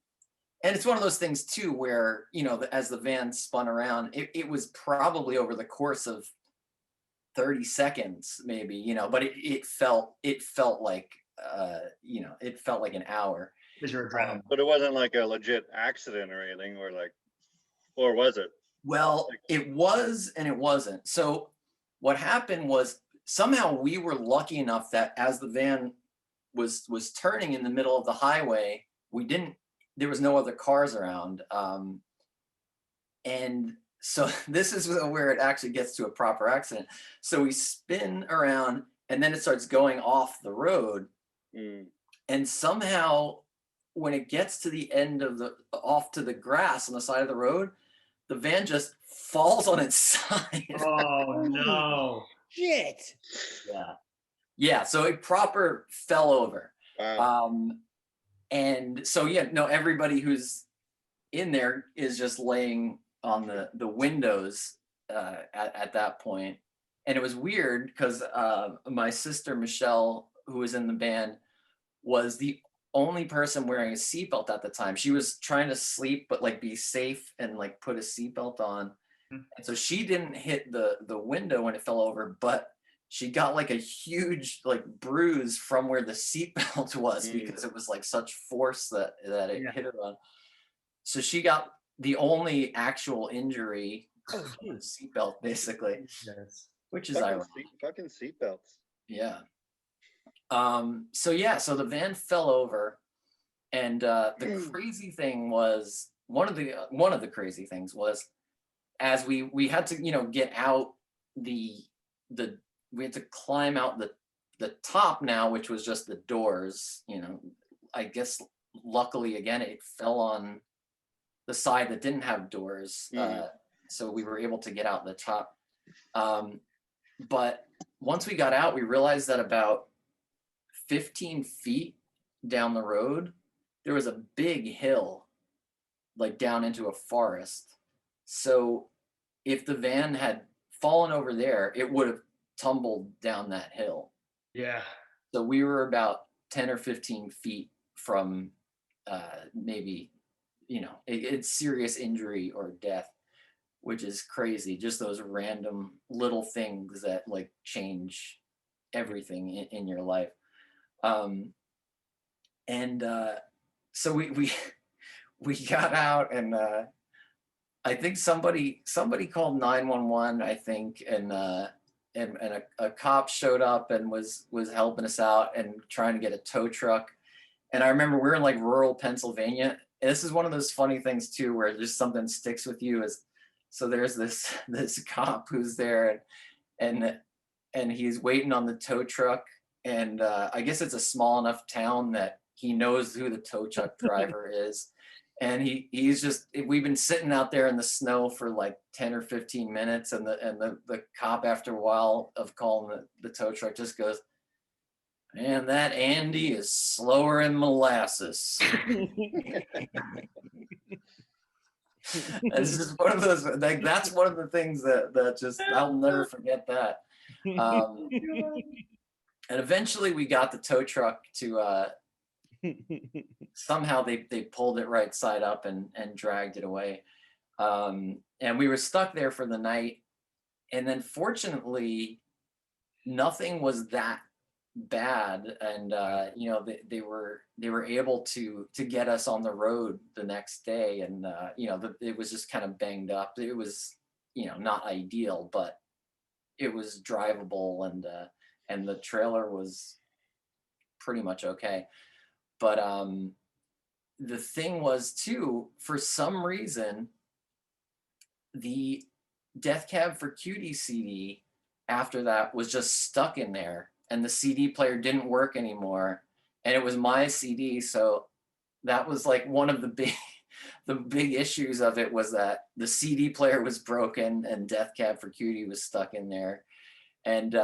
And it's one of those things too, where, as the van spun around, it was probably over the course of 30 seconds, maybe, but it felt like, it felt like an hour. Because you're adrenaline. But it wasn't like a legit accident or anything, or was it? Well, it was, and it wasn't. So what happened was somehow we were lucky enough that as the van was turning in the middle of the highway, there was no other cars around. And so this is where it actually gets to a proper accident. So we spin around, and then it starts going off the road. And somehow when it gets to the end of off to the grass on the side of the road, the van just falls on its side. Oh no. Shit. Yeah. So it proper fell over. Wow. And so, everybody who's in there is just laying on the windows at that point. And it was weird because my sister, Michelle, who was in the band, was the only person wearing a seatbelt at the time. She was trying to sleep, but like be safe and like put a seatbelt on. And so she didn't hit the window when it fell over, but she got like a huge like bruise from where the seatbelt was because it was like such force that it hit her on. So she got the only actual injury, seatbelt basically, which is ironic. Fucking seatbelts. Yeah. So the van fell over, and the crazy thing was one of the crazy things was as we had to get out we had to climb out the top now, which was just the doors. I guess luckily again it fell on the side that didn't have doors, so we were able to get out the top. But once we got out, we realized that about 15 feet down the road, there was a big hill, like down into a forest. So if the van had fallen over there, it would have tumbled down that hill. Yeah. So we were about 10 or 15 feet from maybe, it's serious injury or death, which is crazy. Just those random little things that like change everything in your life. So we got out, and I think somebody called 911, I think, and a cop showed up and was helping us out and trying to get a tow truck. And I remember we were in like rural Pennsylvania. And this is one of those funny things too, where just something sticks with you. Is so there's this cop who's there, and he's waiting on the tow truck, and I guess it's a small enough town that he knows who the tow truck driver is. And he's just, we've been sitting out there in the snow for like 10 or 15 minutes, and the cop, after a while of calling the tow truck, just goes, "Man, that Andy is slower than molasses." It's just one of those, like, that's one of the things that just, I'll never forget that. And eventually we got the tow truck to, somehow they pulled it right side up and dragged it away. And we were stuck there for the night. And then fortunately, nothing was that bad, and you know, they were able to get us on the road the next day. And you know, it was just kind of banged up. It was, you know, not ideal, but it was drivable, and the trailer was pretty much okay. But the thing was too, for some reason, the Death Cab for Cutie CD after that was just stuck in there, and the CD player didn't work anymore, and it was my CD. So that was like one of the big issues of it, was that the CD player was broken and Death Cab for Cutie was stuck in there. And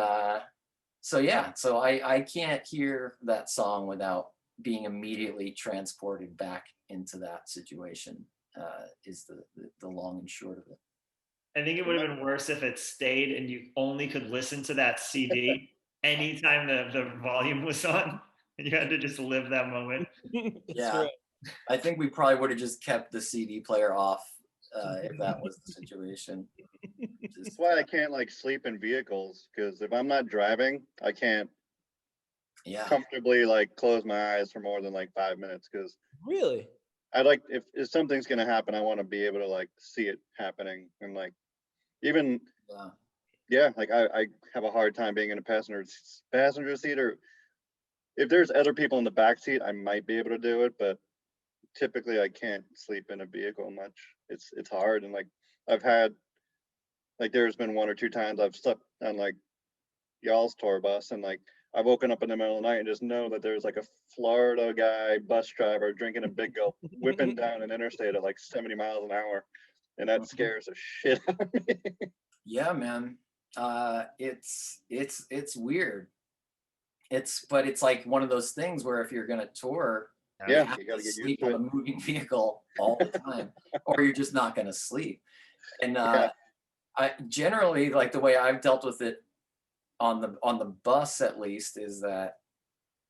so yeah, so I can't hear that song without being immediately transported back into that situation, is the long and short of it. I think it would have been worse if it stayed and you only could listen to that CD anytime the volume was on, and you had to just live that moment. Yeah, right. I think we probably would have just kept the CD player off if that was the situation. That's why I can't like sleep in vehicles, because if I'm not driving, I can't comfortably like close my eyes for more than like 5 minutes. Because really, I like, if something's gonna happen, I want to be able to like see it happening. And like, even like I have a hard time being in a passenger seat, or if there's other people in the back seat, I might be able to do it, but typically I can't sleep in a vehicle much. It's hard. And like, I've had, like, there's been 1 or 2 times I've slept on like y'all's tour bus, and like I've woken up in the middle of the night and just know that there's like a Florida guy bus driver drinking a big gulp, whipping down an interstate at like 70 miles an hour, and that scares the shit out of me. Yeah, man. It's weird. But it's like one of those things where if you're gonna tour, you have to sleep on a moving vehicle all the time, or you're just not gonna sleep. And I generally, like, the way I've dealt with it on the bus, at least, is that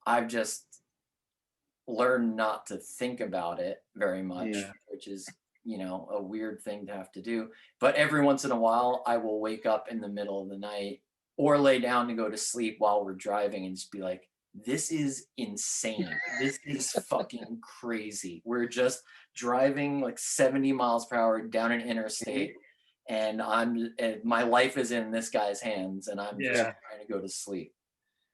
I've just learned not to think about it very much, which is, you know, a weird thing to have to do. But every once in a while, I will wake up in the middle of the night or lay down to go to sleep while we're driving and just be like, this is insane. This is fucking crazy. We're just driving like 70 miles per hour down an interstate, and my life is in this guy's hands, and I'm just trying to go to sleep.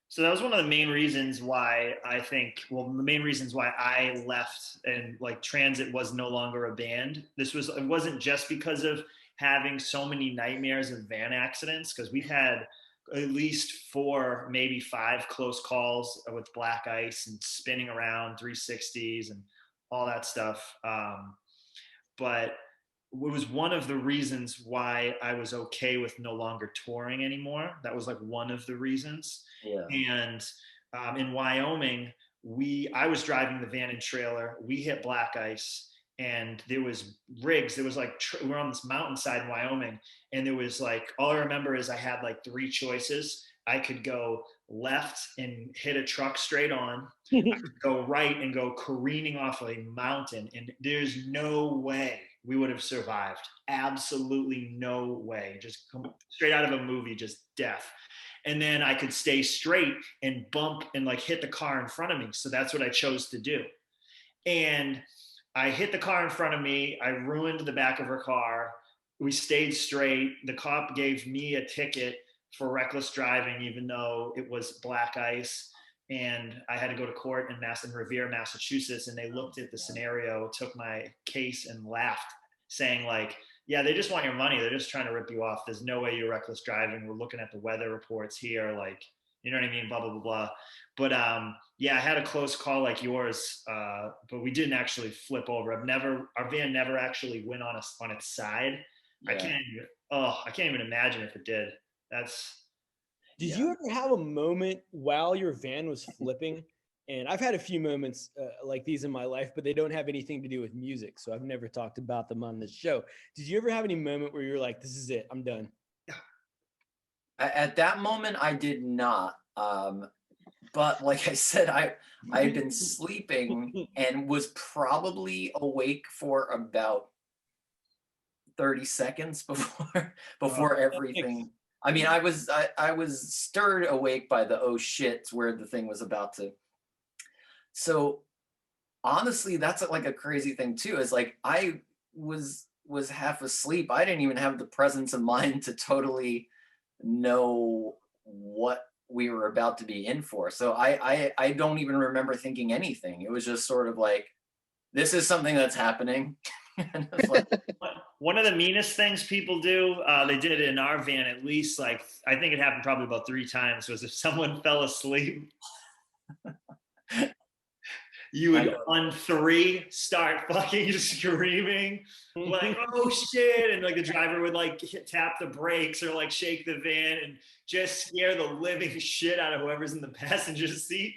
So that was one of the main reasons why the main reasons why I left, and like Transit was no longer a band. It wasn't just because of having so many nightmares of van accidents, because we've had at least 4, maybe 5 close calls with black ice and spinning around 360s and all that stuff. But it was one of the reasons why I was okay with no longer touring anymore. That was like one of the reasons. Yeah. And in Wyoming, I was driving the van and trailer. We hit black ice, and there was rigs. There was like, we're on this mountainside in Wyoming, and there was like, all I remember is I had like 3 choices. I could go left and hit a truck straight on. I could go right and go careening off a mountain. And there's no way we would have survived. Absolutely no way. Just straight out of a movie, just death. And then I could stay straight and bump and like hit the car in front of me. So that's what I chose to do. And I hit the car in front of me. I ruined the back of her car. We stayed straight. The cop gave me a ticket for reckless driving, even though it was black ice. And I had to go to court in Revere, Massachusetts. And they looked at the scenario, took my case and laughed, saying like, yeah, they just want your money. They're just trying to rip you off. There's no way you're reckless driving. We're looking at the weather reports here. Like, you know what I mean? Blah, blah, blah, blah. But yeah, I had a close call like yours, but we didn't actually flip over. Our van never actually went on its side. Yeah. I can't even imagine if it did. Did you ever have a moment while your van was flipping? And I've had a few moments like these in my life, but they don't have anything to do with music. So I've never talked about them on this show. Did you ever have any moment where you're like, this is it, I'm done? At that moment, I did not. But like I said, I had been sleeping and was probably awake for about 30 seconds before everything. I mean, I was stirred awake by the oh shit where the thing was about to. So honestly, that's like a crazy thing too, is like I was half asleep. I didn't even have the presence of mind to totally know what we were about to be in for. So I don't even remember thinking anything. It was just sort of like, this is something that's happening. Like, one of the meanest things people do, they did it in our van at least, like, I think it happened probably about 3 times, was if someone fell asleep, you would on 3 start fucking screaming like, oh shit, and like the driver would like tap the brakes or like shake the van and just scare the living shit out of whoever's in the passenger seat.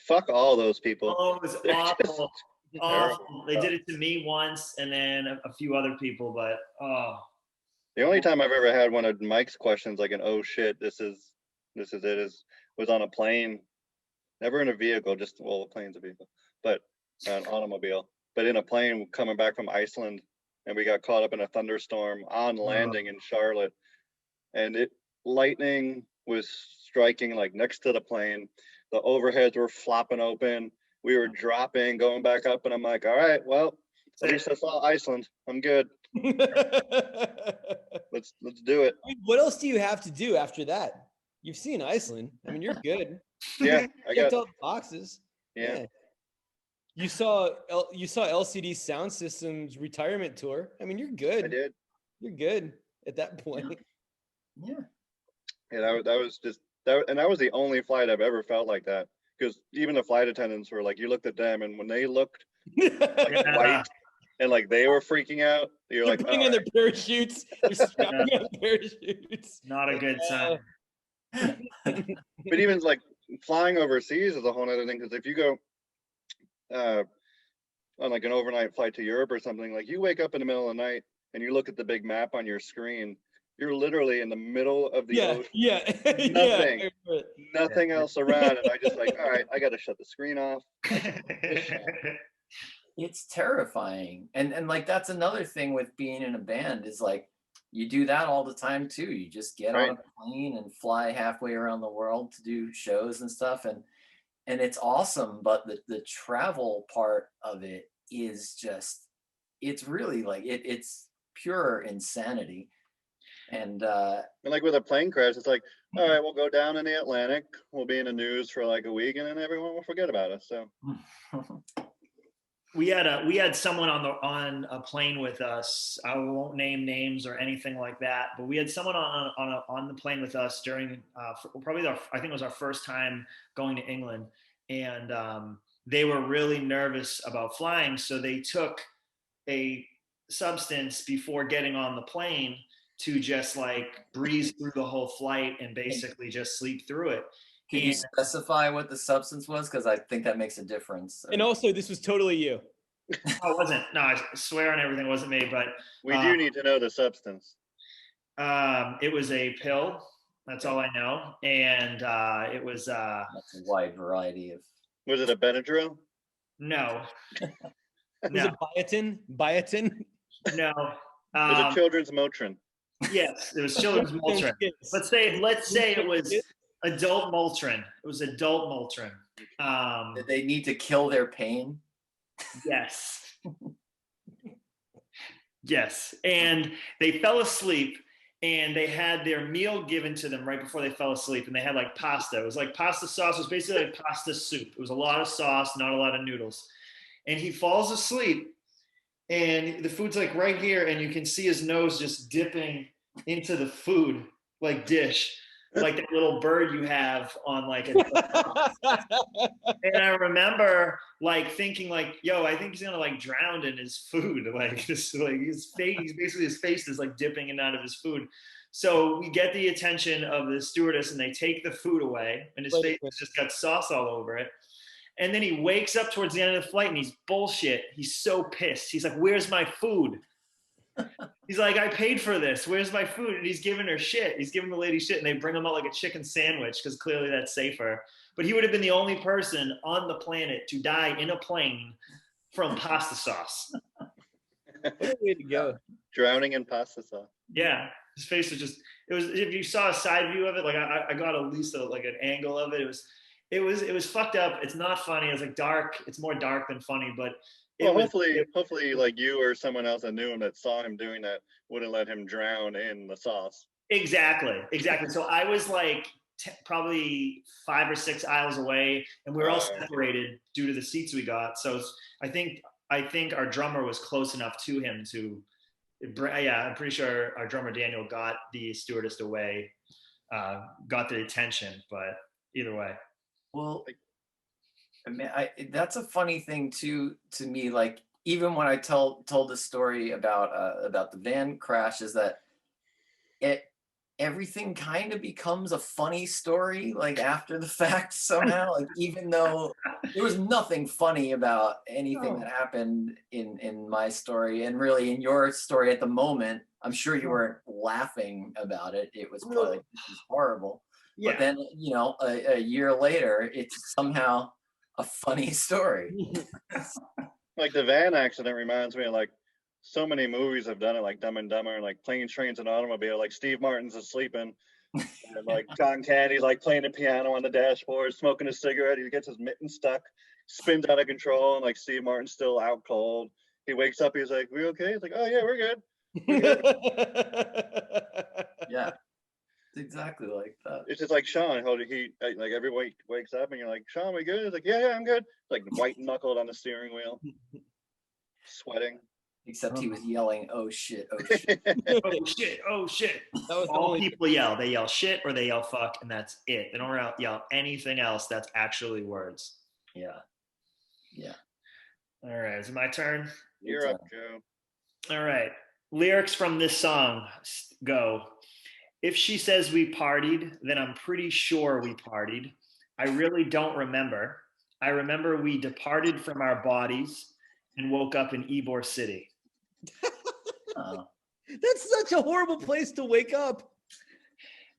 Fuck all those people. Oh, it was awful. Awful. They did it to me once and then a few other people, but the only time I've ever had one of Mike's questions like an oh shit, this is it was on a plane. Never in a vehicle, just, well, a plane's a vehicle, but an automobile. But in a plane coming back from Iceland, and we got caught up in a thunderstorm on landing in Charlotte, and lightning was striking like next to the plane. The overheads were flopping open. We were dropping, going back up, and I'm like, all right, well, at least I saw Iceland. I'm good. Let's do it. What else do you have to do after that? You've seen Iceland. I mean, you're good. Yeah, I got all the boxes. Yeah. You saw LCD Sound System's retirement tour. I mean, you're good. I did. You're good at that point. Yeah. Yeah, that was just that, and that was the only flight I've ever felt like that. Because even the flight attendants were like, you looked at them, and when they looked like white and like they were freaking out, you're like, putting in their parachutes. They're strapping on parachutes. Not a good sign. But even like flying overseas is a whole other thing, because if you go on like an overnight flight to Europe or something, like you wake up in the middle of the night and you look at the big map on your screen, you're literally in the middle of the ocean. Nothing else around, and I just like, all right, I got to shut the screen off. It's terrifying, and like that's another thing with being in a band is like you do that all the time too. You just get on a plane and fly halfway around the world to do shows and stuff, and it's awesome. But the travel part of it is just, it's really like it's pure insanity. And like with a plane crash, it's like, all right, we'll go down in the Atlantic, we'll be in the news for like a week, and then everyone will forget about us. So we had someone on a plane with us. I won't name names or anything like that, but we had someone on the plane with us during probably I think it was our first time going to England, and they were really nervous about flying, so they took a substance before getting on the plane to just like breeze through the whole flight and basically just sleep through it. Can you specify what the substance was? Because I think that makes a difference. And also, this was totally you. Oh, it wasn't. No, I swear on everything, it wasn't me. But we do need to know the substance. It was a pill. That's all I know. And it was. That's a wide variety of. Was it a Benadryl? No. Was it biotin? Biotin? No. It was a children's Motrin. Yes, it was children's Motrin. Let's say it was adult Motrin. It was adult Motrin. Did they need to kill their pain? Yes. Yes. And they fell asleep and they had their meal given to them right before they fell asleep. And they had like pasta. It was like pasta sauce. It was basically like pasta soup. It was a lot of sauce, not a lot of noodles. And he falls asleep and the food's like right here. And you can see his nose just dipping into the food, like dish, like that little bird you have on like a. And I remember like thinking like, yo, I think he's gonna like drown in his food. Like this, like his face, basically his face is like dipping in and out of his food. So we get the attention of the stewardess and they take the food away and his face has just got sauce all over it. And then he wakes up towards the end of the flight and he's bullshit. He's so pissed. He's like, where's my food? He's like, I paid for this. Where's my food? And he's giving her shit. He's giving the lady shit and they bring him out like a chicken sandwich because clearly that's safer. But he would have been the only person on the planet to die in a plane from pasta sauce. What a way to go. Drowning in pasta sauce. Yeah. His face was just, it was, if you saw a side view of it, like I got at least like an angle of it. It was fucked up. It's not funny. It's like dark. It's more dark than funny, but hopefully like you or someone else that knew him that saw him doing that wouldn't let him drown in the sauce. Exactly. So I was like probably 5 or 6 aisles away and we were all separated due to the seats we got. So I think our drummer was close enough to him to, I'm pretty sure our drummer Daniel got the stewardess away, got the attention, but either way. Well, I mean, that's a funny thing too to me. Like even when I told the story about the van crash, is that everything kind of becomes a funny story like after the fact somehow. Like even though there was nothing funny about anything that happened in my story, and really in your story at the moment, I'm sure you weren't laughing about it. It was probably like, this is horrible. Yeah. But then, you know, a year later, it's somehow a funny story. Like the van accident reminds me of like so many movies have done it, like Dumb and Dumber and like Planes, Trains, and Automobile. Like Steve Martin's asleep and like John Candy's like playing the piano on the dashboard, smoking a cigarette. He gets his mitten stuck, spins out of control, and like Steve Martin's still out cold. He wakes up, he's like, "We okay?" He's like, "Oh yeah, we're good." We're good. Yeah. Exactly like that. It's just like Sean. How did he like everyone wakes up and you're like, "Sean, we good?" He's like, "Yeah, I'm good." Like white knuckled on the steering wheel, sweating. Except he was yelling, "Oh shit! Oh shit! Oh shit! Oh shit!" That was all people yell. They yell shit or they yell fuck, and that's it. They don't yell anything else. That's actually words. Yeah. Yeah. All right, is it my turn? You're up, Joe. All right. Lyrics from this song go. If she says we partied, then I'm pretty sure we partied. I really don't remember. I remember we departed from our bodies and woke up in Ybor City. That's such a horrible place to wake up.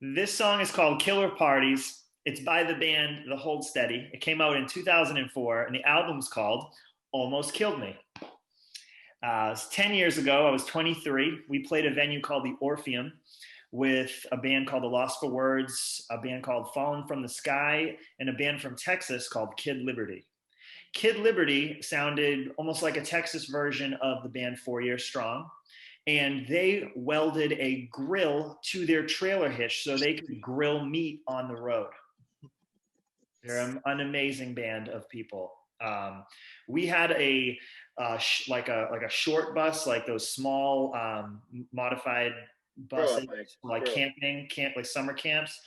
This song is called Killer Parties. It's by the band The Hold Steady. It came out in 2004, and the album's called Almost Killed Me. It was 10 years ago. I was 23. We played a venue called the Orpheum with a band called The Lost for Words, a band called Fallen from the Sky, and a band from Texas called Kid Liberty. Kid Liberty sounded almost like a Texas version of the band 4 Year Strong, and they welded a grill to their trailer hitch so they could grill meat on the road. They're an amazing band of people. We had a short bus, like those small modified buses, camping, like summer camps.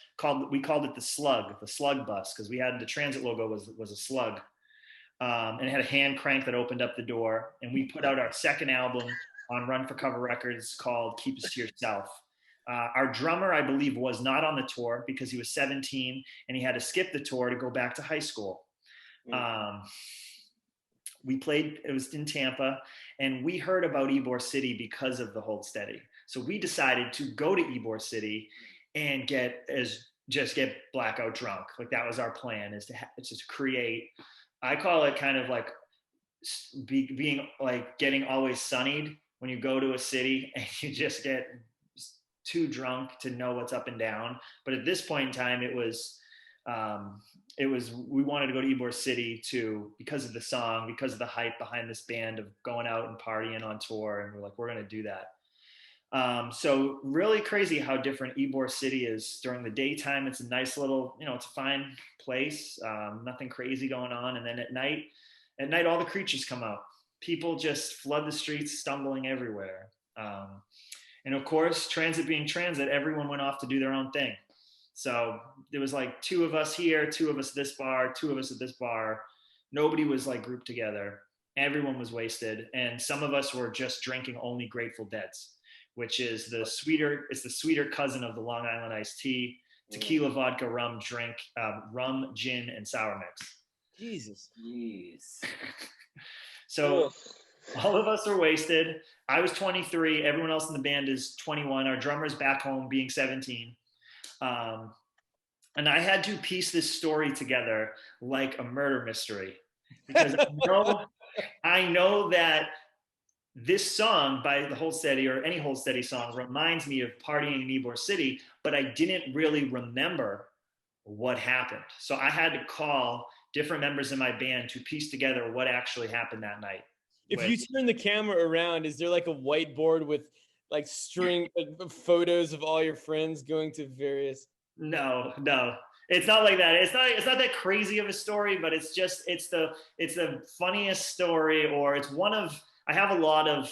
We called it the slug bus, because we had the transit logo was a slug, and it had a hand crank that opened up the door. And we put out our second album on Run for Cover Records called Keep Us to Yourself. Our drummer, I believe, was not on the tour because he was 17 and he had to skip the tour to go back to high school. We played, it was in Tampa, and we heard about Ybor City because of the Hold Steady. So we decided to go to Ybor City and get blackout drunk. Like that was our plan, is to just create, I call it kind of like being like getting always sunnied when you go to a city and you just get too drunk to know what's up and down. But at this point in time, it was we wanted to go to Ybor City because of the song, because of the hype behind this band of going out and partying on tour. And we're like, we're going to do that. So really crazy how different Ybor City is. During the daytime, it's a nice little, it's a fine place, nothing crazy going on. And then at night, all the creatures come out. People just flood the streets, stumbling everywhere. And of course, transit being transit, everyone went off to do their own thing. So there was like 2 of us here, 2 of us at this bar, 2 of us at this bar. Nobody was like grouped together. Everyone was wasted. And some of us were just drinking only Grateful Deads, which is the sweeter cousin of the Long Island iced tea, tequila, vodka, rum drink, rum, gin, and sour mix. Jesus. Jeez. So all of us are wasted. I was 23. Everyone else in the band is 21. Our drummer's back home being 17. And I had to piece this story together like a murder mystery, because I know that this song by the Hold Steady, or any Hold Steady song, reminds me of partying in Ybor City, but I didn't really remember what happened. So I had to call different members in my band to piece together what actually happened that night. If you turn the camera around, is there like a whiteboard with like photos of all your friends going to various? No, it's not like that. It's not that crazy of a story, but it's the funniest story, or it's one of, I have a lot of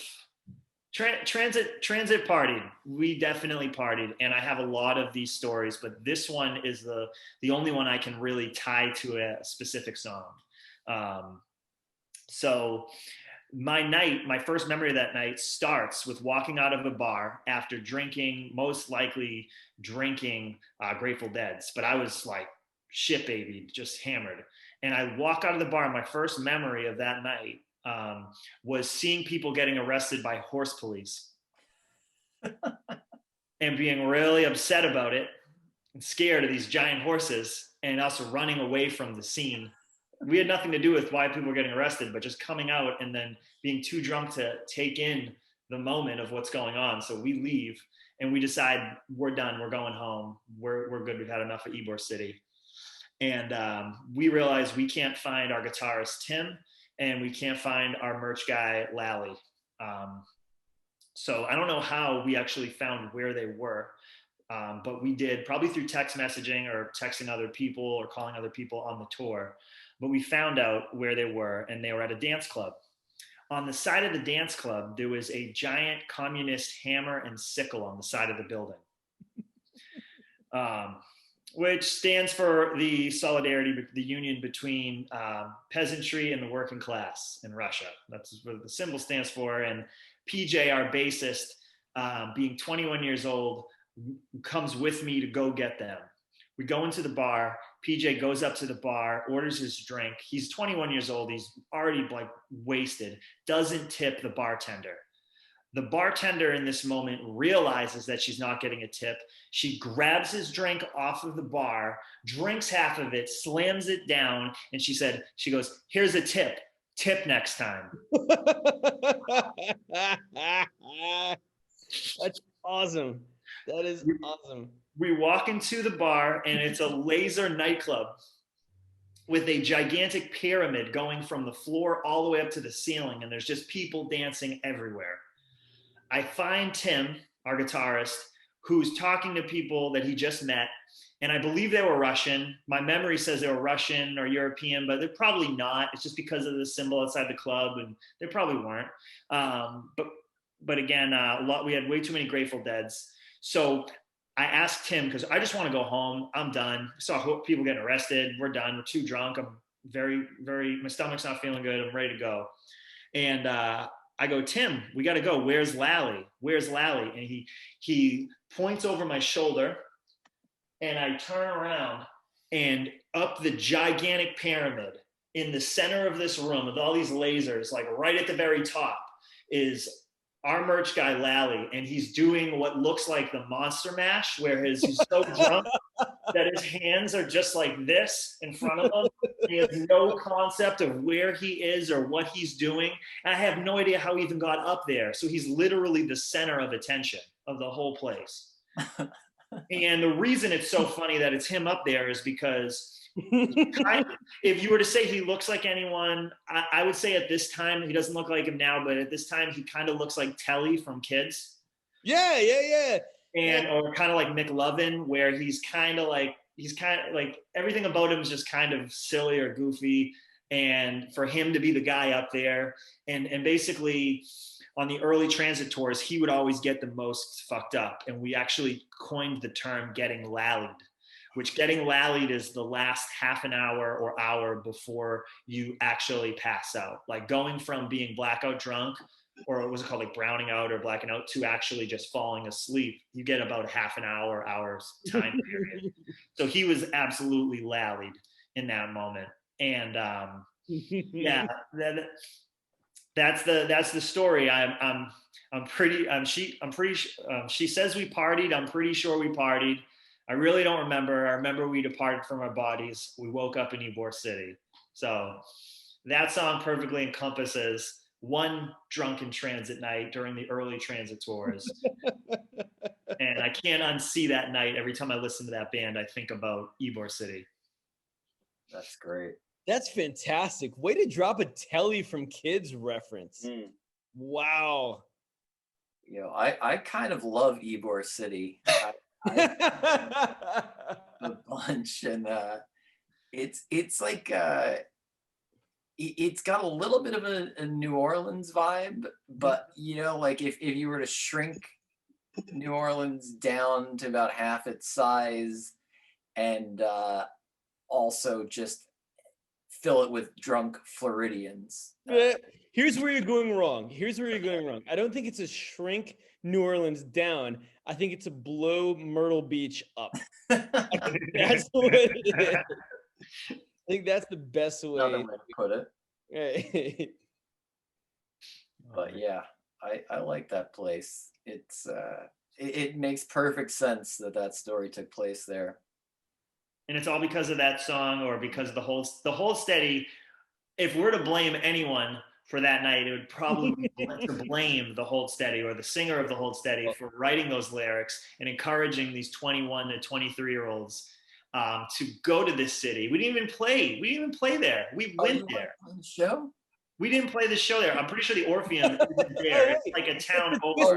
transit partied. We definitely partied, and I have a lot of these stories, but this one is the only one I can really tie to a specific song. So my first memory of that night starts with walking out of a bar after most likely drinking Grateful Deads, but I was like shit baby, just hammered. And I walk out of the bar, and my first memory of that night was seeing people getting arrested by horse police and being really upset about it and scared of these giant horses, and also running away from the scene. We had nothing to do with why people were getting arrested, but just coming out and then being too drunk to take in the moment of what's going on. So we leave and we decide we're done. We're going home. We're good. We've had enough of Ybor City. And we realize we can't find our guitarist, Tim, and we can't find our merch guy, Lally. So I don't know how we actually found where they were, but we did, probably through text messaging or texting other people or calling other people on the tour. But we found out where they were, and they were at a dance club. On the side of the dance club, there was a giant communist hammer and sickle on the side of the building, which stands for the solidarity, the union between peasantry and the working class in Russia. That's what the symbol stands for. And PJ, our bassist, being 21 years old, comes with me to go get them. We go into the bar. PJ goes up to the bar, orders his drink. He's 21 years old. He's already like wasted, doesn't tip the bartender. The bartender in this moment realizes that she's not getting a tip. She grabs his drink off of the bar, drinks half of it, slams it down, and she goes, "Here's a tip. Tip next time." That's awesome. That is awesome. We walk into the bar, and it's a laser nightclub with a gigantic pyramid going from the floor all the way up to the ceiling, and there's just people dancing everywhere. I find Tim, our guitarist, who's talking to people that he just met, and I believe they were Russian. My memory says they were Russian or European, but they're probably not. It's just because of the symbol outside the club, and they probably weren't. But again, we had way too many Grateful Deads. So I asked him, because I just want to go home. I'm done. I saw people getting arrested. We're done. We're too drunk. I'm my stomach's not feeling good. I'm ready to go. And I go, "Tim, we got to go. Where's Lally? Where's Lally?" And he points over my shoulder, and I turn around, and up the gigantic pyramid in the center of this room with all these lasers, like right at the very top, is our merch guy, Lally, and he's doing what looks like the Monster Mash, where he's so drunk that his hands are just like this in front of him. He has no concept of where he is or what he's doing. And I have no idea how he even got up there. So he's literally the center of attention of the whole place. And the reason it's so funny that it's him up there is because if you were to say he looks like anyone, I would say at this time, he doesn't look like him now, but at this time, he kind of looks like Telly from Kids. Yeah. And, or kind of like McLovin, where he's kind of like everything about him is just kind of silly or goofy. And for him to be the guy up there and basically on the early transit tours, he would always get the most fucked up. And we actually coined the term getting lallied, which getting lallied is the last half an hour or hour before you actually pass out. Like going from being blackout drunk, or what was it called, like browning out or blacking out, to actually just falling asleep. You get about a half an hour's time period. So he was absolutely lallied in that moment. And yeah, that's the story. She says we partied. I'm pretty sure we partied. I really don't remember. I remember we departed from our bodies. We woke up in Ybor City. So that song perfectly encompasses one drunken transit night during the early transit tours. And I can't unsee that night. Every time I listen to that band, I think about Ybor City. That's great. That's fantastic. Way to drop a Telly from Kids reference. Wow. You know, I kind of love Ybor City. A bunch, and it's like it's got a little bit of a New Orleans vibe, but you know, like if you were to shrink New Orleans down to about half its size, and also just fill it with drunk Floridians. Here's where you're going wrong. I don't think it's a shrink New Orleans down. I think it's a blow Myrtle Beach up. That's what it is. I think that's the best way Another way to put it. Right. But yeah, I like that place. It's it makes perfect sense that story took place there. And it's all because of that song, or because the Hold Steady. If we're to blame anyone for that night, it would probably be to blame the Hold Steady, or the singer of the Hold Steady, for writing those lyrics and encouraging these 21 to 23-year-olds to go to this city. We didn't even play there. We went there. On the show? We didn't play the show there. I'm pretty sure the Orpheum isn't there. It's like a town over.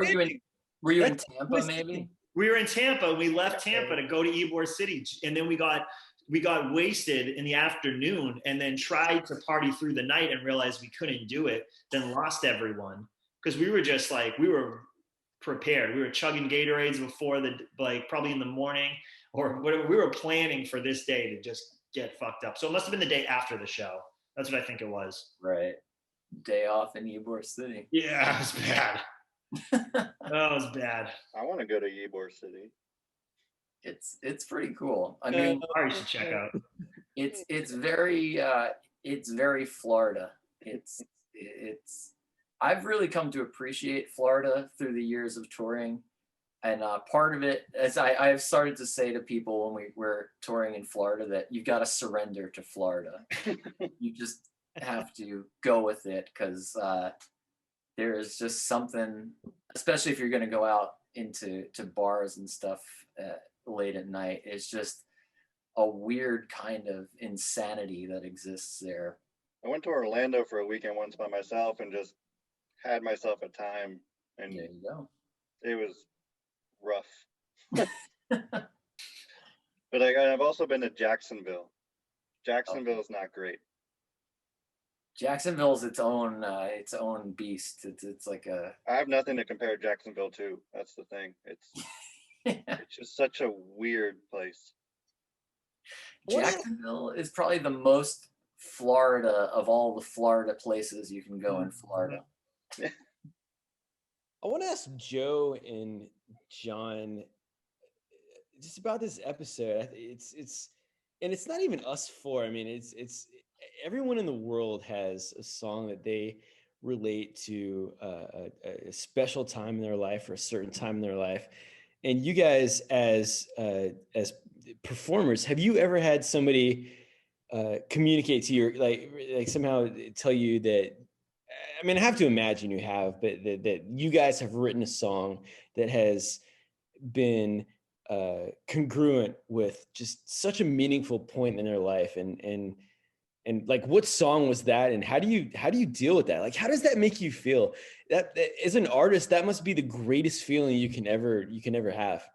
Were you in Tampa, maybe? We were in Tampa. We left Tampa to go to Ybor City, and then we got wasted in the afternoon, and then tried to party through the night and realized we couldn't do it. Then lost everyone because we were just like, we were prepared. We were chugging Gatorades before probably in the morning or whatever. We were planning for this day to just get fucked up. So it must have been the day after the show. That's what I think it was. Right. Day off in Ybor City. Yeah, it was bad. That was bad. I want to go to Ybor City. It's pretty cool. I mean, you should check out. It's very Florida. It's I've really come to appreciate Florida through the years of touring, and part of it, as I've started to say to people when we're touring in Florida, that you've got to surrender to Florida. You just have to go with it, because there is just something, especially if you're going to go out into bars and stuff late at night. It's just a weird kind of insanity that exists there. I went to Orlando for a weekend once by myself and just had myself a time, and there you go. It was rough. But I've also been to Jacksonville. Jacksonville is not great. Jacksonville's its own beast. It's like a. I have nothing to compare Jacksonville to. That's the thing. It's just such a weird place. Jacksonville is probably the most Florida of all the Florida places you can go in Florida. I want to ask Joe and John just about this episode. It's not even us four. I mean, it's everyone in the world has a song that they relate to a special time in their life, or a certain time in their life. And you guys, as performers, have you ever had somebody communicate to you, like somehow tell you that? I mean, I have to imagine you have, but that you guys have written a song that has been congruent with just such a meaningful point in their life. And like, what song was that? And how do you deal with that? Like, how does that make you feel? That as an artist, that must be the greatest feeling you can ever have.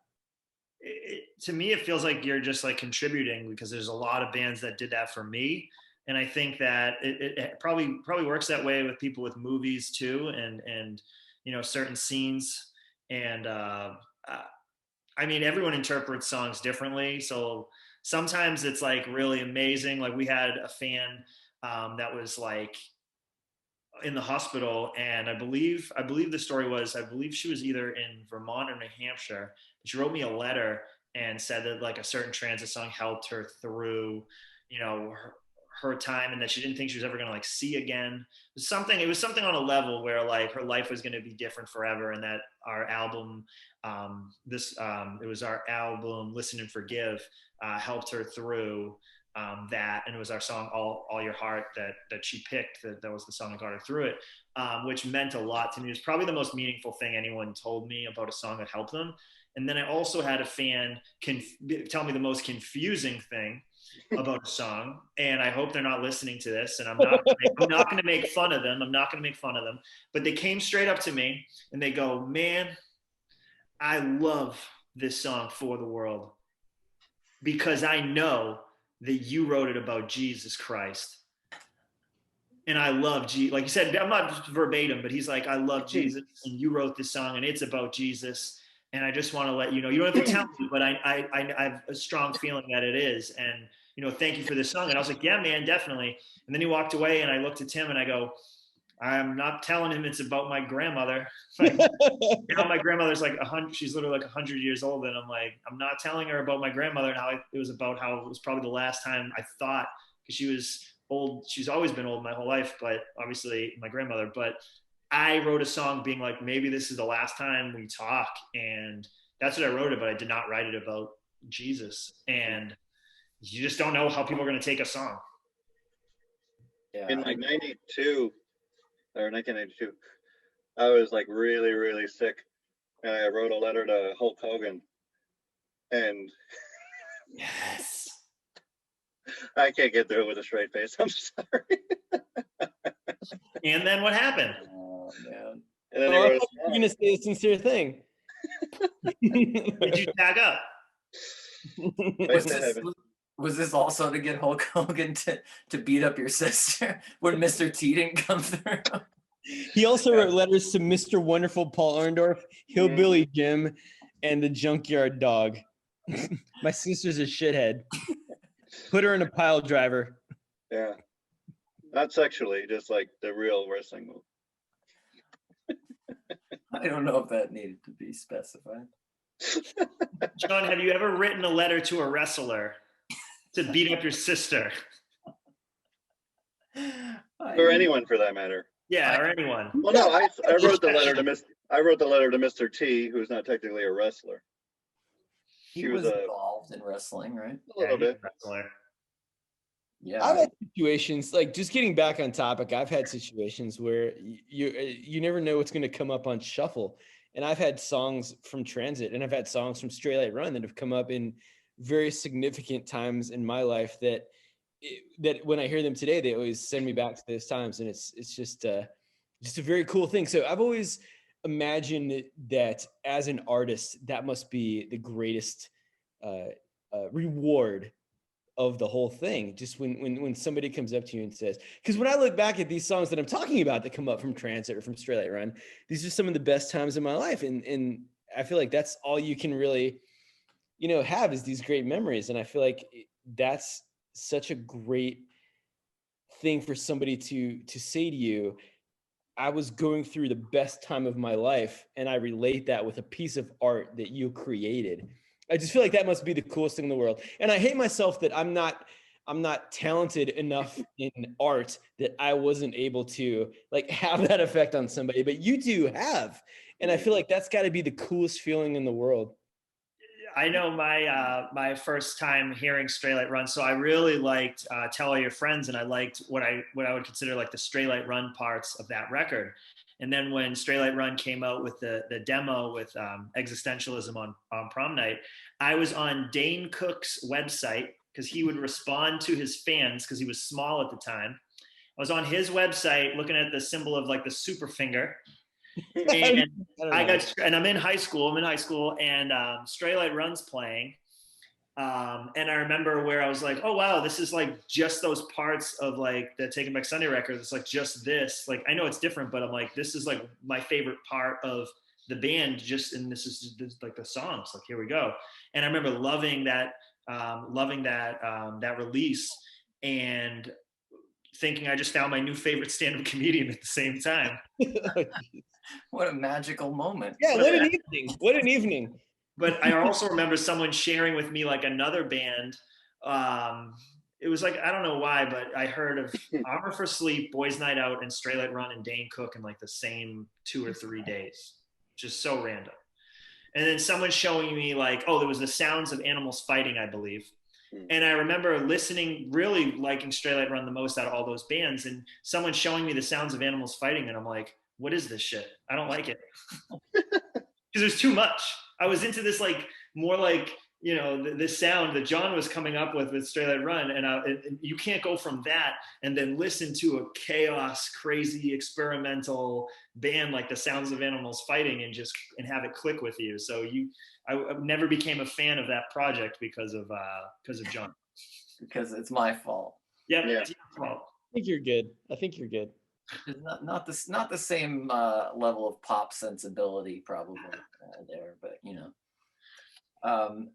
To me, it feels like you're just like contributing, because there's a lot of bands that did that for me. And I think that it probably works that way with people with movies too, and certain scenes. And I mean, everyone interprets songs differently. So sometimes it's like really amazing. Like we had a fan that was like in the hospital, and I believe the story was, I believe she was either in Vermont or New Hampshire. She wrote me a letter and said that like a certain transit song helped her through, her time, and that she didn't think she was ever going to like see again. It was something on a level where like her life was going to be different forever, and that our album, it was our album Listen and Forgive, helped her through that. And it was our song All Your Heart that she picked, that was the song that got her through it, which meant a lot to me. It was probably the most meaningful thing anyone told me about a song that helped them. And then I also had a fan tell me the most confusing thing about a song, and I hope they're not listening to this, and I'm not going to make fun of them. I'm not going to make fun of them, but they came straight up to me and they go, "Man, I love this song For the World because I know that you wrote it about Jesus Christ. And I love Jesus." Like you said, I'm not verbatim, but he's like, "I love Jesus, and you wrote this song, and it's about Jesus. And I just want to let you know, you don't have to tell me, but I have a strong feeling that it is. And, thank you for this song." And I was like, "Yeah, man, definitely." And then he walked away, and I looked at Tim and I go, "I'm not telling him it's about my grandmother." Like, now my grandmother's like 100, she's literally like 100 years old. And I'm like, I'm not telling her about my grandmother and how it was about how it was probably the last time I thought, because she was old. She's always been old my whole life, but obviously my grandmother. But I wrote a song being like, maybe this is the last time we talk. And that's what I wrote it, but I did not write it about Jesus. And you just don't know how people are going to take a song. Yeah. In like 92 or 1992, I was like really, really sick. And I wrote a letter to Hulk Hogan. And yes, I can't get through it with a straight face. I'm sorry. And then what happened? oh man. And then you're going to say a sincere thing. Did you tag up? Was this also to get Hulk Hogan to beat up your sister when Mr. T didn't come through? He also wrote letters to Mr. Wonderful Paul Orndorff, Hillbilly Jim, and the Junkyard Dog. My sister's a shithead. Put her in a pile driver. Yeah. Not sexually, just like the real wrestling move. I don't know if that needed to be specified. John, have you ever written a letter to a wrestler to beat up your sister? Or anyone for that matter. Yeah, or anyone. Well, no, I wrote the letter to I wrote the letter to Mr. T, who's not technically a wrestler. He was involved in wrestling, right? A little bit. Wrestler. Yeah, I've had situations, like, just getting back on topic, I've had situations where you never know what's going to come up on shuffle. And I've had songs from Transit, and I've had songs from Straight Light Run that have come up in very significant times in my life that when I hear them today, they always send me back to those times. And it's just a very cool thing. So I've always imagined that as an artist, that must be the greatest reward of the whole thing. Just when somebody comes up to you and says, because when I look back at these songs that I'm talking about that come up from Transit or from Straight Light Run, these are some of the best times in my life. And I feel like that's all you can really, have is these great memories. And I feel like that's such a great thing for somebody to say to you, I was going through the best time of my life, and I relate that with a piece of art that you created. I just feel like that must be the coolest thing in the world. And I hate myself that I'm not talented enough in art that I wasn't able to like have that effect on somebody, but you do have. And I feel like that's got to be the coolest feeling in the world. I know my first time hearing Straight Light Run, so I really liked Tell All Your Friends, and I liked what I would consider like the Straight Light Run parts of that record. And then when Straight Light Run came out with the demo with Existentialism on prom night, I was on Dane Cook's website because he would respond to his fans because he was small at the time. I was on his website looking at the symbol of like the super finger. And and I'm in high school. And Straight Light Run's playing. And I remember where I was like, oh wow, this is like just those parts of like the Taking Back Sunday record. It's like just this. Like I know it's different, but I'm like, this is like my favorite part of the band. And this is like the songs. Like here we go. And I remember loving that release and thinking I just found my new favorite stand-up comedian at the same time. What a magical moment. Yeah, what an evening. What an evening. But I also remember someone sharing with me like another band. It was like, I don't know why, but I heard of Armor for Sleep, Boys Night Out, and Straight Light Run and Dane Cook in like the same 2 or 3 days. Just so random. And then someone showing me like, oh, there was the sounds of animals fighting, I believe. And I remember listening, really liking Straight Light Run the most out of all those bands. And someone showing me the sounds of animals fighting. And I'm like, what is this shit? I don't like it. Because there's too much. I was into this like more like, you know, this sound that John was coming up with Straight Light Run. And you can't go from that and then listen to a chaos, crazy, experimental band like the sounds of animals fighting and have it click with you. So I never became a fan of that project because of John. Because it's my fault. Yeah. It's your fault. I think you're good. It's not the same level of pop sensibility probably there, but you know.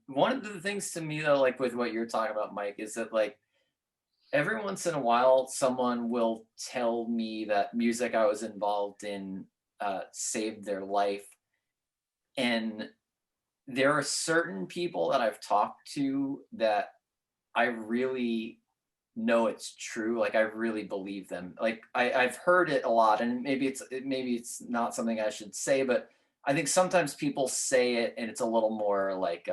One of the things to me though, like with what you're talking about, Mike, is that like every once in a while someone will tell me that music I was involved in saved their life. And there are certain people that I've talked to that I really know it's true. Like I really believe them. Like I've heard it a lot, and maybe it's not something I should say, but I think sometimes people say it and it's a little more like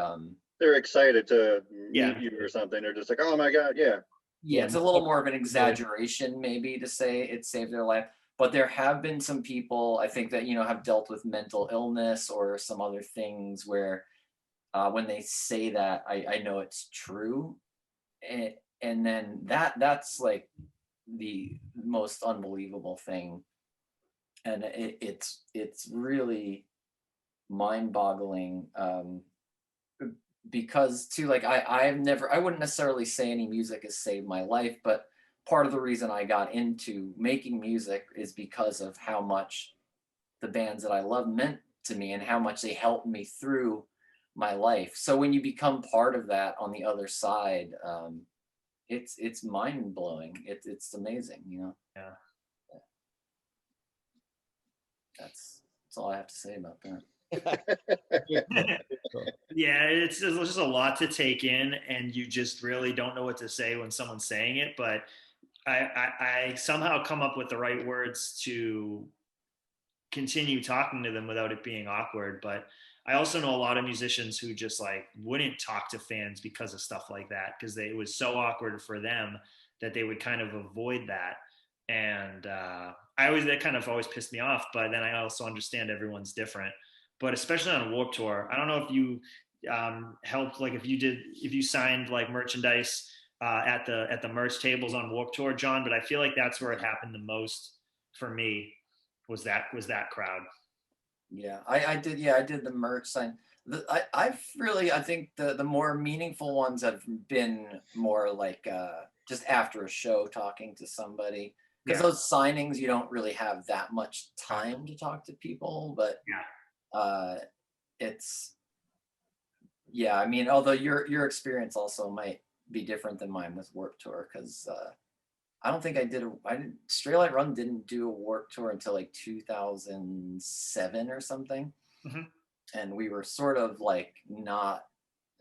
they're excited to meet you or something. They're just like, oh my God, yeah. Yeah, it's a little more of an exaggeration maybe to say it saved their life. But there have been some people I think that, you know, have dealt with mental illness or some other things where when they say that, I know it's true. And then that's like the most unbelievable thing. And it's really mind-boggling because too, like I wouldn't necessarily say any music has saved my life, but part of the reason I got into making music is because of how much the bands that I love meant to me and how much they helped me through my life. So when you become part of that on the other side, it's mind-blowing. It's amazing, you know. Yeah. That's all I have to say about that. Yeah, it's just a lot to take in, and you just really don't know what to say when someone's saying it. But I somehow come up with the right words to continue talking to them without it being awkward. But I also know a lot of musicians who just like wouldn't talk to fans because of stuff like that, because it was so awkward for them that they would kind of avoid that. And that kind of always pissed me off. But then I also understand everyone's different. But especially on a Warped Tour, I don't know if you helped, like if you signed like merchandise at the merch tables on Warped Tour, John. But I feel like that's where it happened the most for me. Was that crowd? Yeah, I did. Yeah, I did the merch sign. I think the more meaningful ones have been more like just after a show talking to somebody, because those signings you don't really have that much time to talk to people. But I mean, although your experience also might be different than mine with Warped Tour, because I don't think Straight Light Run didn't do a Warped Tour until like 2007 or something. Mm-hmm. And we were sort of like I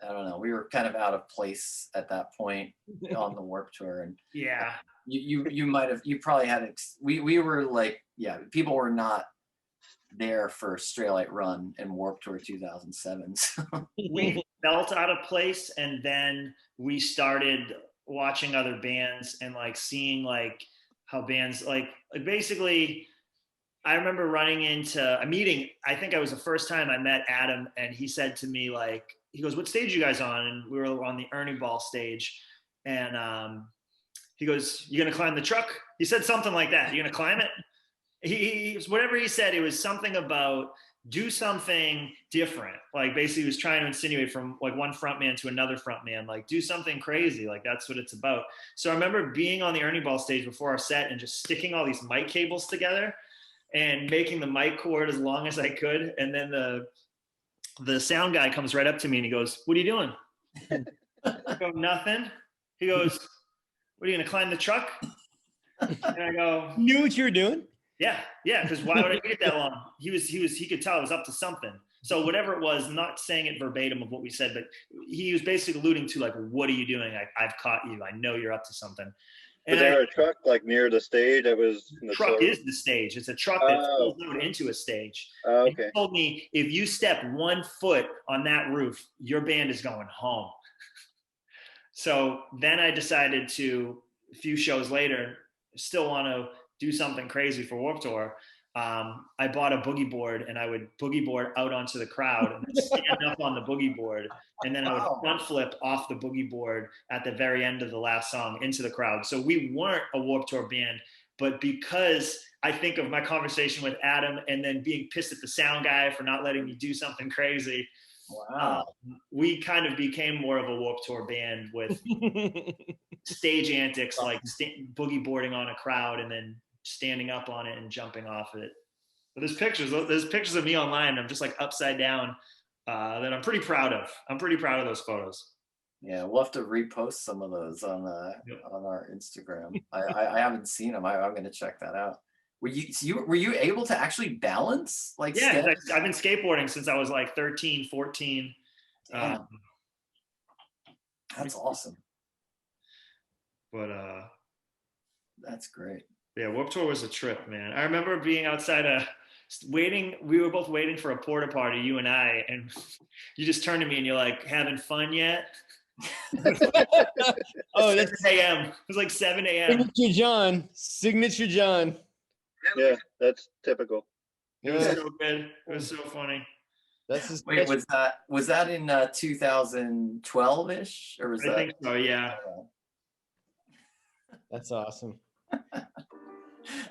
don't know, we were kind of out of place at that point on the Warped Tour. And you probably had, we were like, people were not there for Straight Light Run and Warped Tour 2007. So. We felt out of place, and then we started watching other bands and like seeing like how bands like basically I remember running into a meeting. I think it was the first time I met Adam, and he said to me, like, he goes, "What stage are you guys on?" And we were on the Ernie Ball stage, and he goes, "You gonna climb the truck?" He said something like that. "You gonna climb it?" Whatever he said, it was something about do something different. Like basically he was trying to insinuate from like one front man to another front man, like do something crazy. Like that's what it's about. So I remember being on the Ernie Ball stage before our set and just sticking all these mic cables together and making the mic cord as long as I could. And then the sound guy comes right up to me and he goes, "What are you doing?" I go, "Nothing." He goes, "What are you gonna climb the truck?" And I go, You knew what you were doing? Yeah, because why would I wait that long? He could tell it was up to something. So whatever it was, not saying it verbatim of what we said, but he was basically alluding to like, "What are you doing? I've caught you. I know you're up to something." Was there a truck like near the stage that was in the truck is the stage. It's a truck that pulls out into a stage. Oh, okay. He told me, if you step 1 foot on that roof, your band is going home. So then I decided to, a few shows later, still want to do something crazy for Warped Tour. I bought a boogie board and I would boogie board out onto the crowd and stand up on the boogie board. And then I would front flip off the boogie board at the very end of the last song into the crowd. So we weren't a Warped Tour band, but because I think of my conversation with Adam and then being pissed at the sound guy for not letting me do something crazy. Wow. We kind of became more of a Warped Tour band with stage antics, like boogie boarding on a crowd and then standing up on it and jumping off it. But there's pictures of me online. I'm just like upside down that I'm pretty proud of. I'm pretty proud of those photos. Yeah, we'll have to repost some of those on our Instagram. I haven't seen them. I'm going to check that out. Were you able to actually balance? Like, yeah, I've been skateboarding since I was like 13, 14. That's awesome. But that's great. Yeah, Warped Tour was a trip, man. I remember being outside waiting. We were both waiting for a porta potty, you and I, and you just turned to me and you're like, "Having fun yet?" Oh, that's 7 a.m. It was like 7 a.m. Signature John. Yeah, that's typical. It was so good. It was so funny. Wait, was that in 2012-ish, or was that? I think so. Yeah. That's awesome.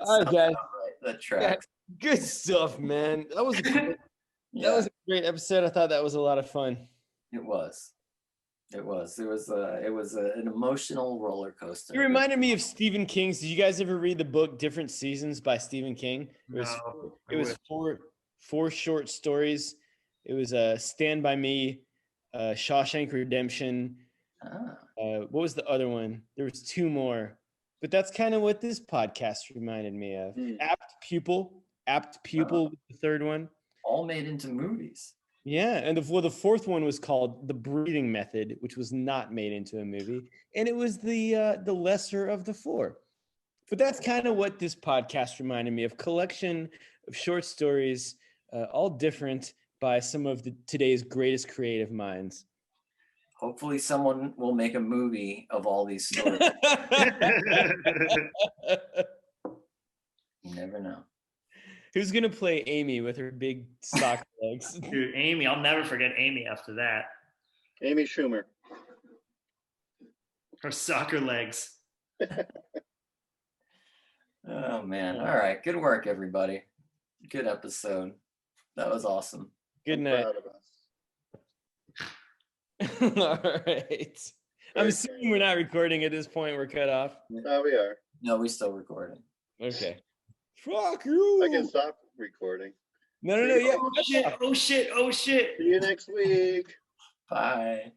All right, guys. That tracks. Good stuff, man. That was a great episode. I thought that was a lot of fun. It was. It was an emotional roller coaster. It reminded me of Stephen King's. Did you guys ever read the book Different Seasons by Stephen King? It was four short stories. It was Stand By Me, Shawshank Redemption. What was the other one? There was 2 more. But that's kind of what this podcast reminded me of. Apt Pupil, was the 3rd one. All made into movies. Yeah, and the 4th one was called The Breathing Method, which was not made into a movie, and it was the lesser of the 4. But that's kind of what this podcast reminded me of: collection of short stories, all different by some of today's greatest creative minds. Hopefully someone will make a movie of all these stories. You never know. Who's going to play Amy with her big sock legs? Dude, Amy. I'll never forget Amy after that. Amy Schumer. Her soccer legs. Oh, man. All right. Good work, everybody. Good episode. That was awesome. Good night. All right. I'm assuming we're not recording at this point. We're cut off. No, we are. No, we're still recording. Okay. Fuck you. I can stop recording. No. Yeah. Oh shit. See you next week. Bye.